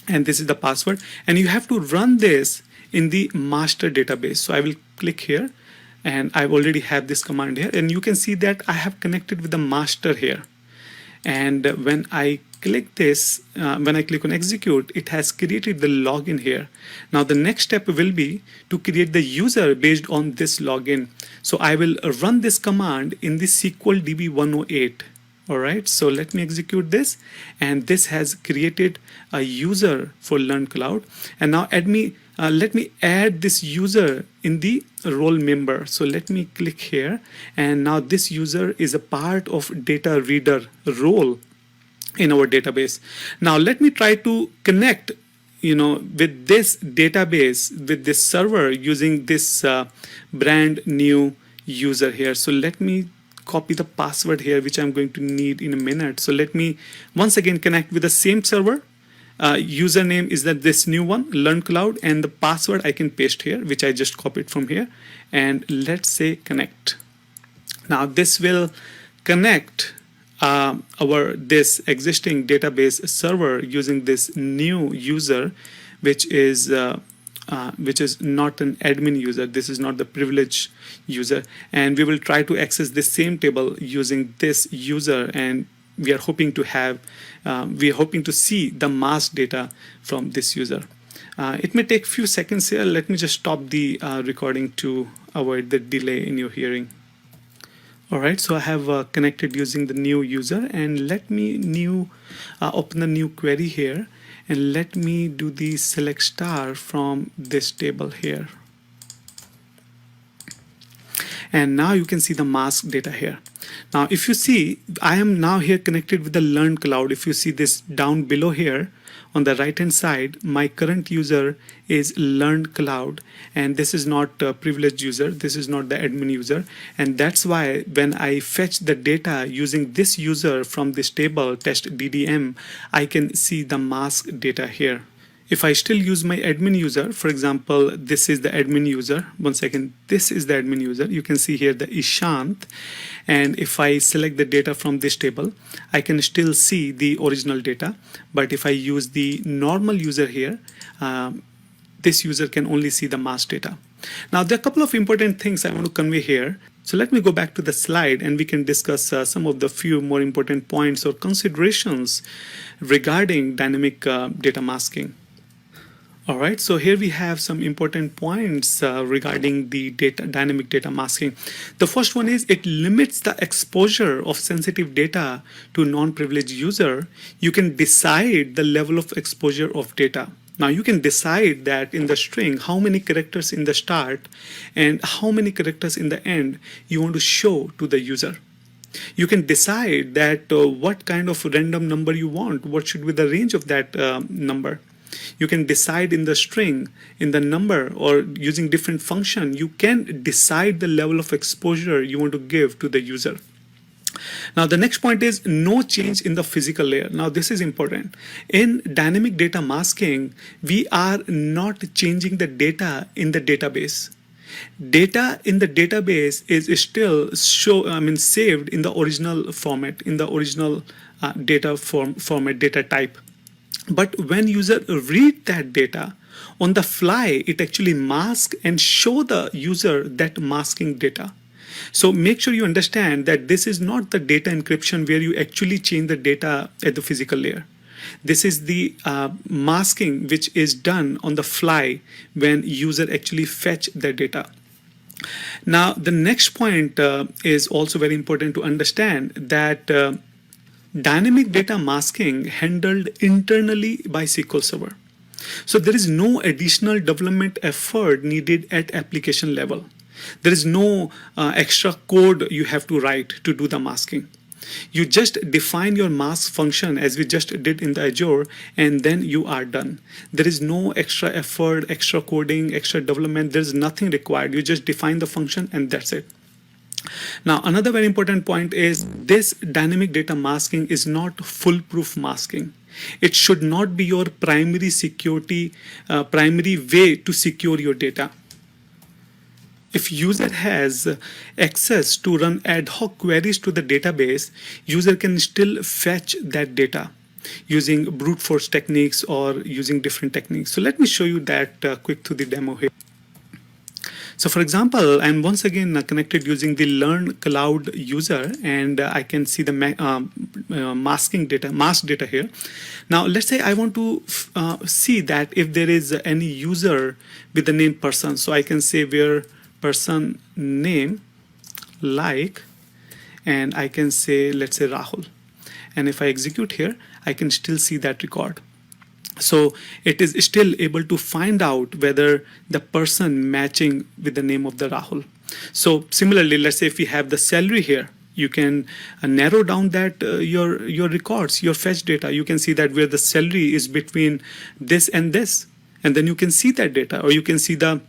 and this is the password, and you have to run this in the master database. So I will click here, and I already have this command here, and you can see that I have connected with the master here. And when I click this, when I click on execute, it has created the login here. Now the next step will be to create the user based on this login. So I will run this command in the SQL DB 108. All right, so let me execute this, and this has created a user for Learn Cloud. And now let me add this user in the role member. So let me click here, and now this user is a part of data reader role in our database. Now let me try to connect with this database, with this server, using this brand new user here. So let me copy the password here, which I'm going to need in a minute. So let me once again connect with the same server. Username is this new one, Learn Cloud, and the password I can paste here, which I just copied from here. And let's say connect. Now this will connect this existing database server using this new user, which is not an admin user. This is not the privileged user, and we will try to access the same table using this user, and we are hoping to see the masked data from this user. It may take few seconds here. Let me just stop the recording to avoid the delay in your hearing. All right, so I have connected using the new user, and let me open a new query here, and let me do the select star from this table here. And now you can see the masked data here. Now if you see, I am now here connected with the Learn Cloud. If you see this down below here on the right hand side, my current user is Learn Cloud, and this is not a privileged user, this is not the admin user, and that's why when I fetch the data using this user from this table test DDM, I can see the masked data here. If I still use my admin user, for example, this is the admin user. One second, this is the admin user. You can see here the Ishant. And if I select the data from this table, I can still see the original data. But if I use the normal user here, this user can only see the masked data. Now, there are a couple of important things I want to convey here. So let me go back to the slide, and we can discuss some of the few more important points or considerations regarding dynamic data masking. All right, so here we have some important points regarding the dynamic data masking. The first one is it limits the exposure of sensitive data to non-privileged user. You can decide the level of exposure of data. Now you can decide that in the string how many characters in the start and how many characters in the end you want to show to the user. You can decide that what kind of random number you want, what should be the range of that number. You can decide in the string, in the number, or using different function, you can decide the level of exposure you want to give to the user. Now the next point is no change in the physical layer. Now this is important. In dynamic data masking, we are not changing the data in the database. Data in the database is still saved in the original format, in the original data format, data type. But when user read that data on the fly, it actually masks and show the user that masking data. So make sure you understand that this is not the data encryption where you actually change the data at the physical layer. This is the masking which is done on the fly when user actually fetch the data. Now the next point is also very important to understand that dynamic data masking handled internally by SQL Server. So there is no additional development effort needed at application level. There is no extra code you have to write to do the masking. You just define your mask function as we just did in the Azure, and then you are done. There is no extra effort, extra coding, extra development. There's nothing required. You just define the function and that's it. Now, another very important point is this dynamic data masking is not foolproof masking. It should not be your primary security, primary way to secure your data. If user has access to run ad hoc queries to the database, user can still fetch that data using brute force techniques or using different techniques. So let me show you that quick through the demo here. So for example, I'm once again connected using the Learn Cloud user, and I can see the mask data here. Now let's say I want to see that if there is any user with the name person. So I can say where person name like, and I can say, let's say Rahul. And if I execute here, I can still see that record. So it is still able to find out whether the person matching with the name of the Rahul. So similarly, let's say if we have the salary here, you can narrow down that your records, your fetch data. You can see that where the salary is between this and this, and then you can see that data, or you can see the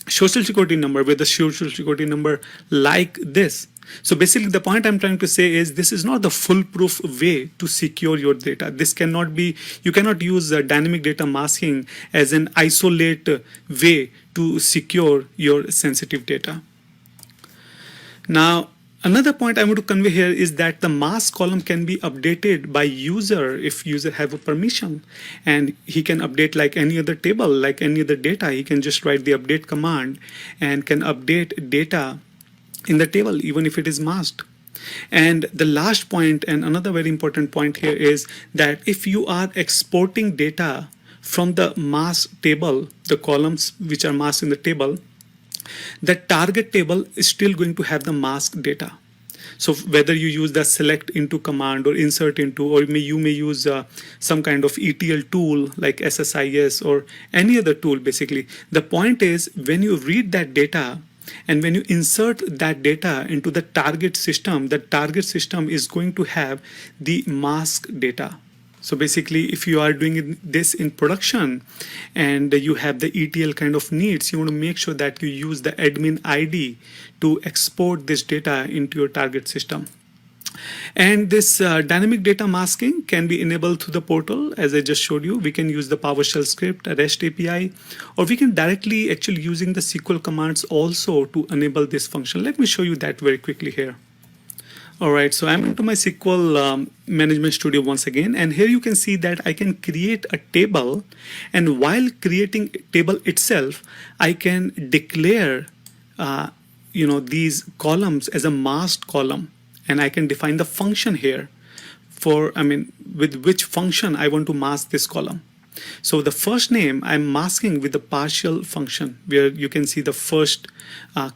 social security number with the social security number like this. So basically the point I'm trying to say is this is not the foolproof way to secure your data. This cannot be, you cannot use dynamic data masking as an isolate way to secure your sensitive data. Now, another point I want to convey here is that the mask column can be updated by user if user have a permission, and he can update like any other table, like any other data. He can just write the update command and can update data in the table even if it is masked. And the last point, and another very important point here, is that if you are exporting data from the masked table, the columns which are masked in the table, the target table is still going to have the masked data. So whether you use the select into command or insert into, or you may use some kind of ETL tool like SSIS or any other tool, basically. The point is when you read that data and when you insert that data into the target system is going to have the masked data. So basically, if you are doing this in production and you have the ETL kind of needs, you want to make sure that you use the admin ID to export this data into your target system. And this dynamic data masking can be enabled through the portal. As I just showed you, we can use the PowerShell script, a REST API, or we can directly actually using the SQL commands also to enable this function. Let me show you that very quickly here. All right, so I'm into my SQL Management Studio once again, and here you can see that I can create a table, and while creating a table itself, I can declare these columns as a masked column, and I can define the function here for, with which function I want to mask this column. So the first name I'm masking with the partial function, where you can see the first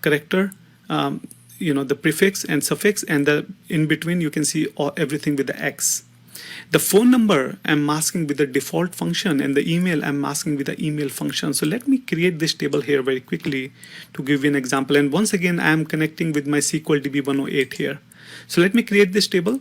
character, the prefix and suffix, and the in between you can see everything with the X. The phone number I'm masking with the default function, and the email I'm masking with the email function. So let me create this table here very quickly to give you an example. And once again, I'm connecting with my SQL DB 108 here. So let me create this table.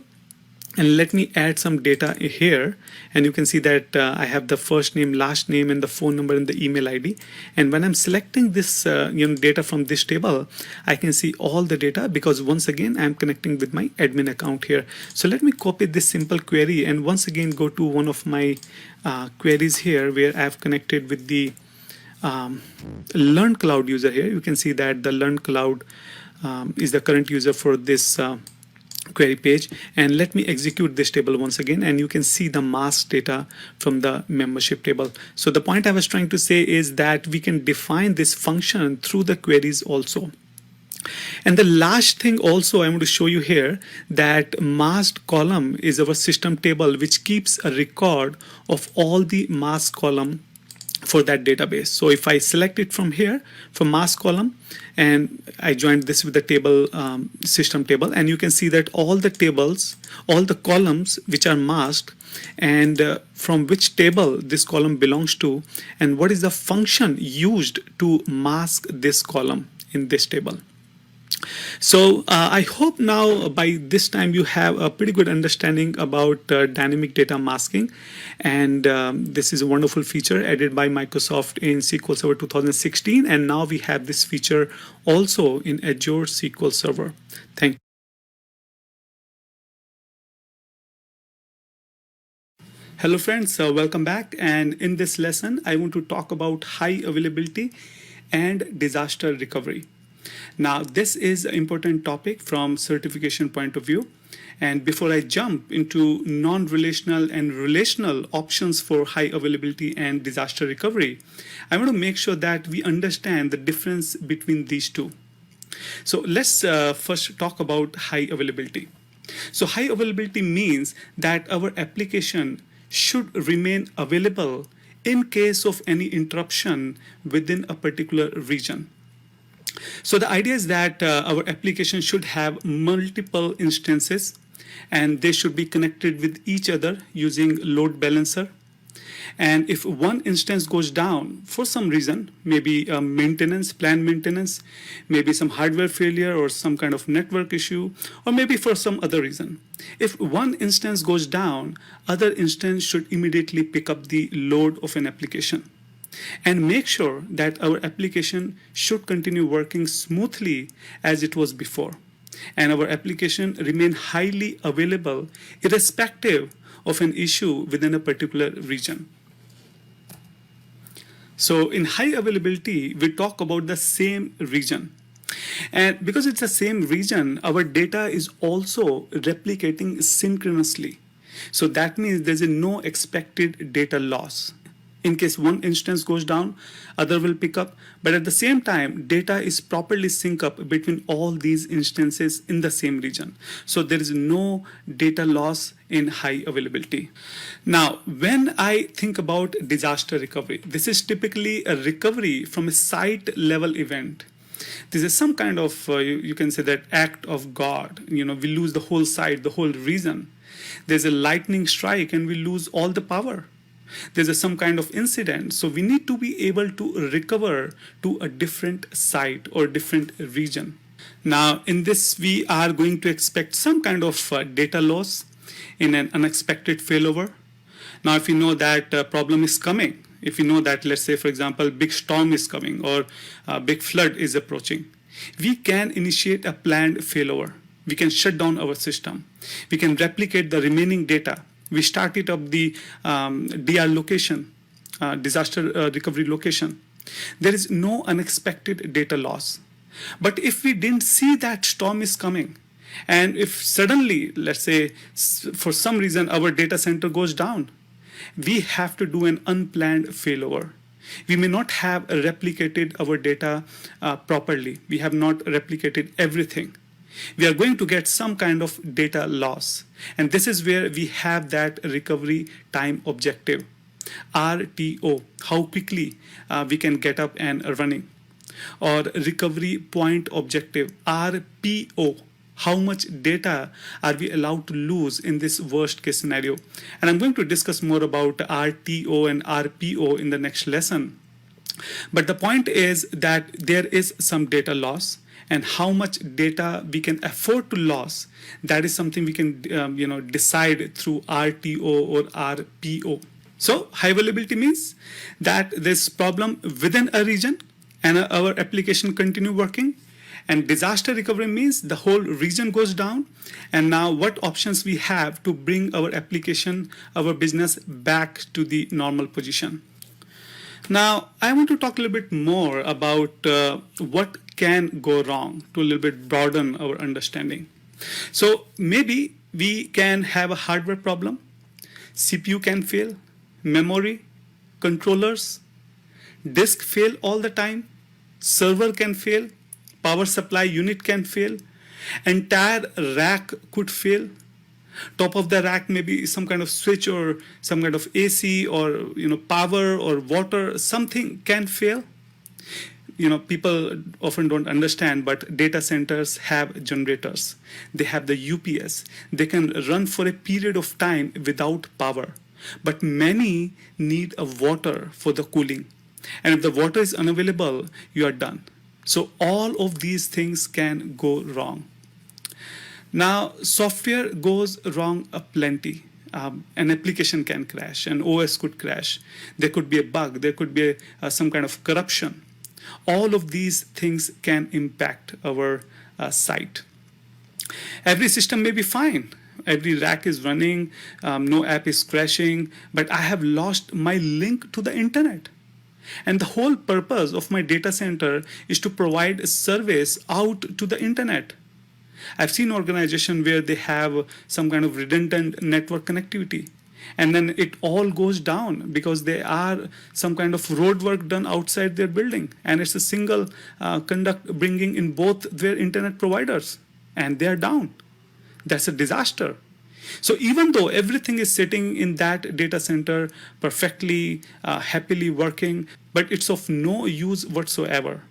And let me add some data here, and you can see that I have the first name, last name, and the phone number and the email ID. And when I'm selecting this data from this table, I can see all the data because once again I'm connecting with my admin account here. So let me copy this simple query and once again go to one of my queries here where I've connected with the Learn Cloud user here. You can see that the Learn Cloud is the current user for this query page, and let me execute this table once again, and you can see the mask data from the membership table. So the point I was trying to say is that we can define this function through the queries also. And the last thing also I want to show you here, that masked column is our system table which keeps a record of all the masked column for that database. So if I select it from here, from mask column, and I joined this with the table system table, and you can see that all the tables, all the columns which are masked, and from which table this column belongs to, and what is the function used to mask this column in this table. So I hope now by this time you have a pretty good understanding about dynamic data masking, and this is a wonderful feature added by Microsoft in SQL Server 2016, and now we have this feature also in Azure SQL Server. Thank you. Hello friends, welcome back, and in this lesson I want to talk about high availability and disaster recovery. Now, this is an important topic from certification point of view. And before I jump into non-relational and relational options for high availability and disaster recovery, I want to make sure that we understand the difference between these two. So let's first talk about high availability. So high availability means that our application should remain available in case of any interruption within a particular region. So the idea is that our application should have multiple instances, and they should be connected with each other using load balancer. And if one instance goes down for some reason, maybe maintenance, planned maintenance, maybe some hardware failure or some kind of network issue, or maybe for some other reason, if one instance goes down, other instance should immediately pick up the load of an application and make sure that our application should continue working smoothly as it was before, and our application remain highly available irrespective of an issue within a particular region. So in high availability, we talk about the same region. And because it's the same region, our data is also replicating synchronously. So that means there's no expected data loss. In case one instance goes down, other will pick up. But at the same time, data is properly synced up between all these instances in the same region. So there is no data loss in high availability. Now, when I think about disaster recovery, this is typically a recovery from a site level event. This is some kind of, you can say that act of God. We lose the whole site, the whole region. There's a lightning strike and we lose all the power. There's some kind of incident, so we need to be able to recover to a different site or different region. Now, in this, we are going to expect some kind of data loss in an unexpected failover. Now, if you know that a problem is coming, if you know that, let's say, for example, big storm is coming or a big flood is approaching, we can initiate a planned failover. We can shut down our system. We can replicate the remaining data. We started up the DR location, disaster recovery location. There is no unexpected data loss. But if we didn't see that storm is coming, and if suddenly, let's say, for some reason our data center goes down, we have to do an unplanned failover. We may not have replicated our data properly. We have not replicated everything. We are going to get some kind of data loss. And this is where we have that recovery time objective, RTO, how quickly we can get up and running, or recovery point objective, RPO, How much data are we allowed to lose in this worst case scenario? And I'm going to discuss more about Rto and Rpo in the next lesson. But the point is that there is some data loss, and how much data we can afford to lose, that is something we can decide through Rto or Rpo. So high availability means that this problem within a region and our application continue working. And disaster recovery means the whole region goes down, and now what options we have to bring our application, our business back to the normal position. Now, I want to talk a little bit more about what can go wrong to a little bit broaden our understanding. So maybe we can have a hardware problem, CPU can fail, memory, controllers, disk fail all the time, server can fail, power supply unit can fail, entire rack could fail. Top of the rack maybe some kind of switch or some kind of AC or power or water, something can fail. People often don't understand, but data centers have generators. They have the UPS. They can run for a period of time without power. But many need a water for the cooling. And if the water is unavailable, you are done. So all of these things can go wrong. Now, software goes wrong aplenty. An application can crash, an OS could crash. There could be a bug. There could be some kind of corruption. All of these things can impact our site. Every system may be fine. Every rack is running, no app is crashing, but I have lost my link to the internet. And the whole purpose of my data center is to provide a service out to the internet. I've seen organizations where they have some kind of redundant network connectivity, and then it all goes down because there are some kind of road work done outside their building, and it's a single conduct bringing in both their internet providers, and they're down. That's a disaster. So even though everything is sitting in that data center perfectly, happily working, but it's of no use whatsoever.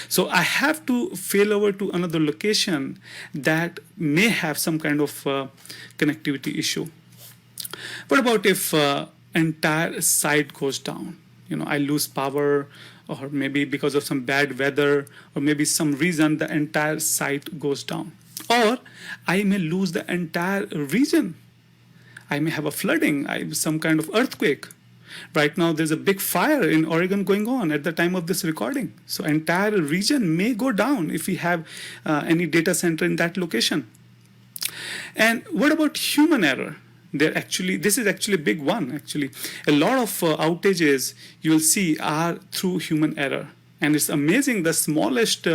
So I have to fail over to another location that may have some kind of connectivity issue. What about if entire site goes down? I lose power, or maybe because of some bad weather, or maybe some reason the entire site goes down. Or I may lose the entire region. I may have a flooding, some kind of earthquake. Right now, there's a big fire in Oregon going on at the time of this recording. So entire region may go down if we have any data center in that location. And what about human error? This is actually a big one, actually. A lot of outages you will see are through human error. And it's amazing, the smallest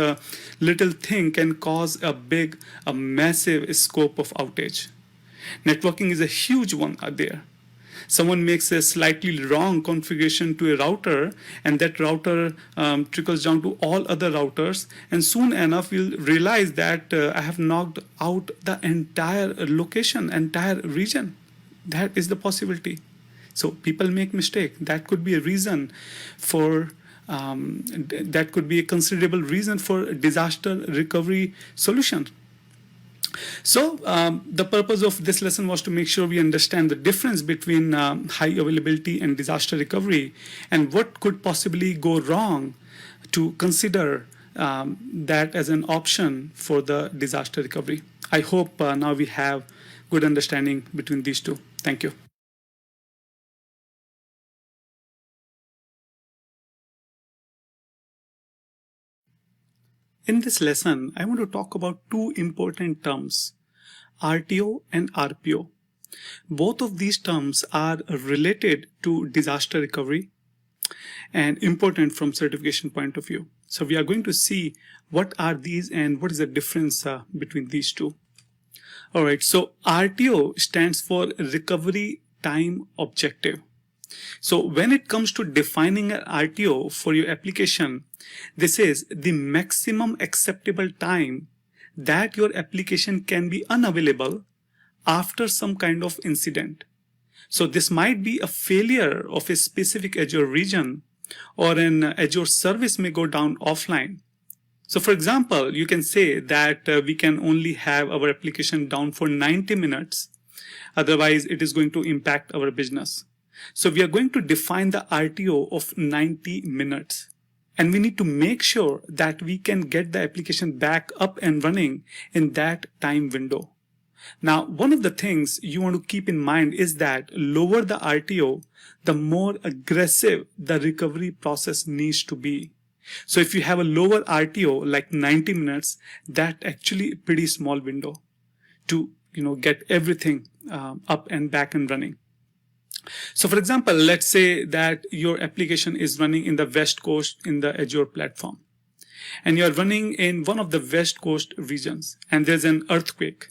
little thing can cause a massive scope of outage. Networking is a huge one out there. Someone makes a slightly wrong configuration to a router, and that router trickles down to all other routers, and soon enough you'll realize that I have knocked out the entire location, entire region. That is the possibility. So people make mistake. That could be a reason for that could be a considerable reason for disaster recovery solution. So the purpose of this lesson was to make sure we understand the difference between high availability and disaster recovery, and what could possibly go wrong to consider that as an option for the disaster recovery. I hope now we have good understanding between these two. Thank you. In this lesson, I want to talk about two important terms, RTO and RPO. Both of these terms are related to disaster recovery and important from certification point of view. So we are going to see what are these and what is the difference between these two. All right, so RTO stands for Recovery Time Objective. So when it comes to defining an RTO for your application, this is the maximum acceptable time that your application can be unavailable after some kind of incident. So this might be a failure of a specific Azure region, or an Azure service may go down offline. So for example, you can say that we can only have our application down for 90 minutes. Otherwise, it is going to impact our business. So we are going to define the RTO of 90 minutes. And we need to make sure that we can get the application back up and running in that time window. Now, one of the things you want to keep in mind is that lower the RTO, the more aggressive the recovery process needs to be. So if you have a lower RTO like 90 minutes, that actually a pretty small window to get everything up and back and running. So for example, let's say that your application is running in the West Coast in the Azure platform, and you're running in one of the West Coast regions, and there's an earthquake,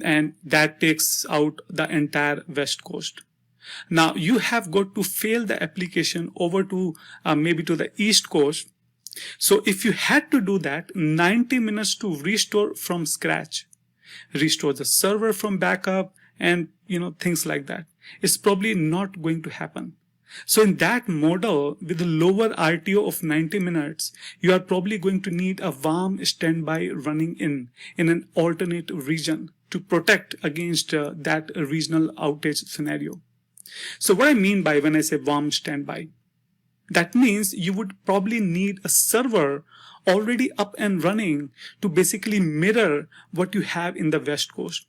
and that takes out the entire West Coast. Now you have got to fail the application over to maybe to the East Coast. So if you had to do that, 90 minutes to restore from scratch, restore the server from backup, and things like that, it's probably not going to happen. So in that model, with a lower RTO of 90 minutes, you are probably going to need a warm standby running in an alternate region to protect against that regional outage scenario. So what I mean by when I say warm standby, that means you would probably need a server already up and running to basically mirror what you have in the West Coast.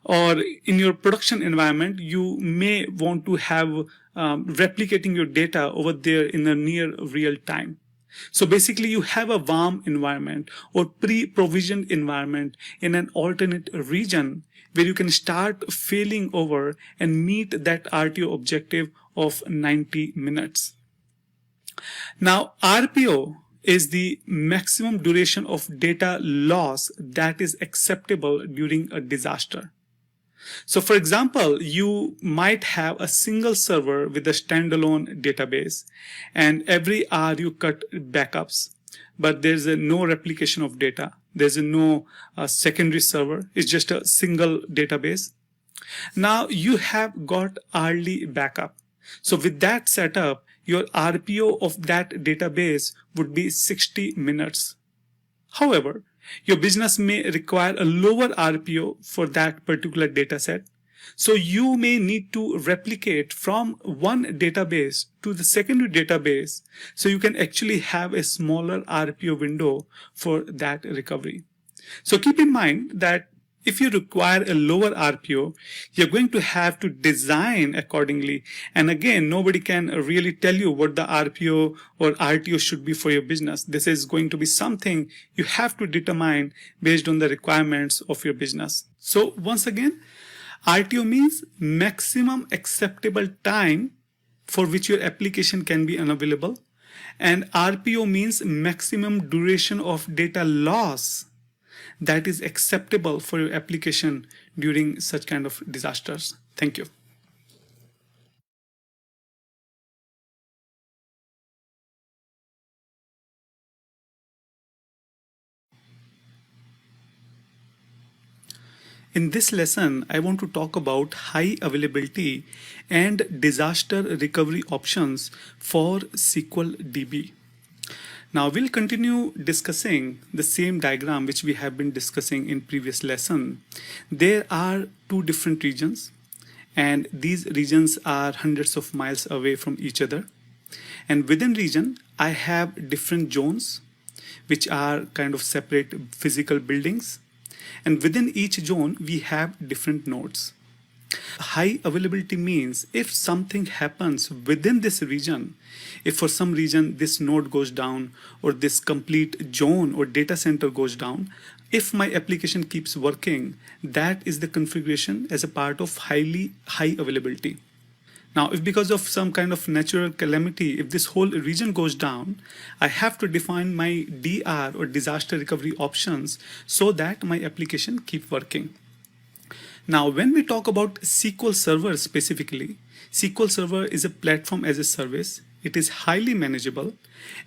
Or in your production environment, you may want to have replicating your data over there in a near real time. So basically you have a warm environment or pre-provisioned environment in an alternate region where you can start failing over and meet that RTO objective of 90 minutes. Now, RPO is the maximum duration of data loss that is acceptable during a disaster. So for example, you might have a single server with a standalone database, and every hour you cut backups, but there's no replication of data. There's no secondary server. It's just a single database. Now you have got hourly backup. So with that setup, your RPO of that database would be 60 minutes. However, your business may require a lower RPO for that particular data set. So you may need to replicate from one database to the secondary database so you can actually have a smaller RPO window for that recovery. So keep in mind that if you require a lower RPO, you're going to have to design accordingly. And again, nobody can really tell you what the RPO or RTO should be for your business. This is going to be something you have to determine based on the requirements of your business. So once again, RTO means maximum acceptable time for which your application can be unavailable. And RPO means maximum duration of data loss that is acceptable for your application during such kind of disasters. Thank you. In this lesson, I want to talk about high availability and disaster recovery options for SQL DB. Now we'll continue discussing the same diagram which we have been discussing in previous lesson. There are two different regions, and these regions are hundreds of miles away from each other. And within region, I have different zones which are kind of separate physical buildings. And within each zone, we have different nodes. High availability means if something happens within this region, if for some reason this node goes down or this complete zone or data center goes down, if my application keeps working, that is the configuration as a part of high availability. Now, if because of some kind of natural calamity, if this whole region goes down, I have to define my DR or disaster recovery options so that my application keep working. Now, when we talk about SQL Server specifically, SQL Server is a platform as a service. It is highly manageable,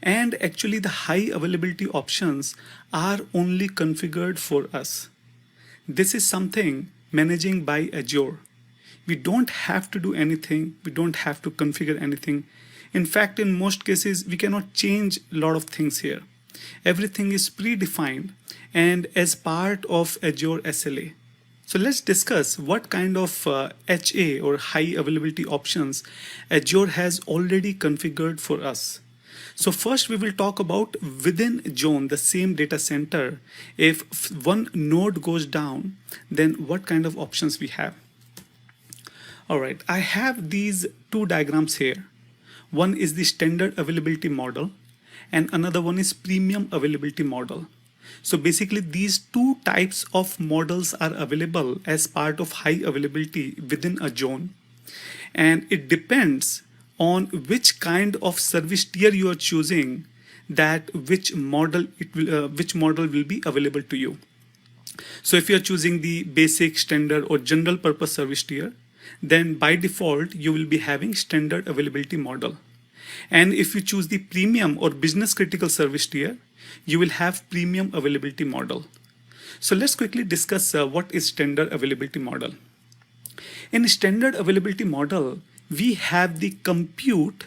and actually the high availability options are only configured for us. This is something managing by Azure. We don't have to do anything. We don't have to configure anything. In fact, in most cases, we cannot change a lot of things here. Everything is predefined and as part of Azure SLA. So let's discuss what kind of HA or high availability options Azure has already configured for us. So first we will talk about within zone, the same data center. If one node goes down, then what kind of options we have. All right, I have these two diagrams here. One is the standard availability model and another one is premium availability model. So basically these two types of models are available as part of high availability within a zone. And it depends on which kind of service tier you are choosing, that which model will be available to you. So if you are choosing the basic, standard or general purpose service tier, then by default you will be having standard availability model. And if you choose the premium or business critical service tier, you will have premium availability model. So let's quickly discuss what is standard availability model. In standard availability model, we have the compute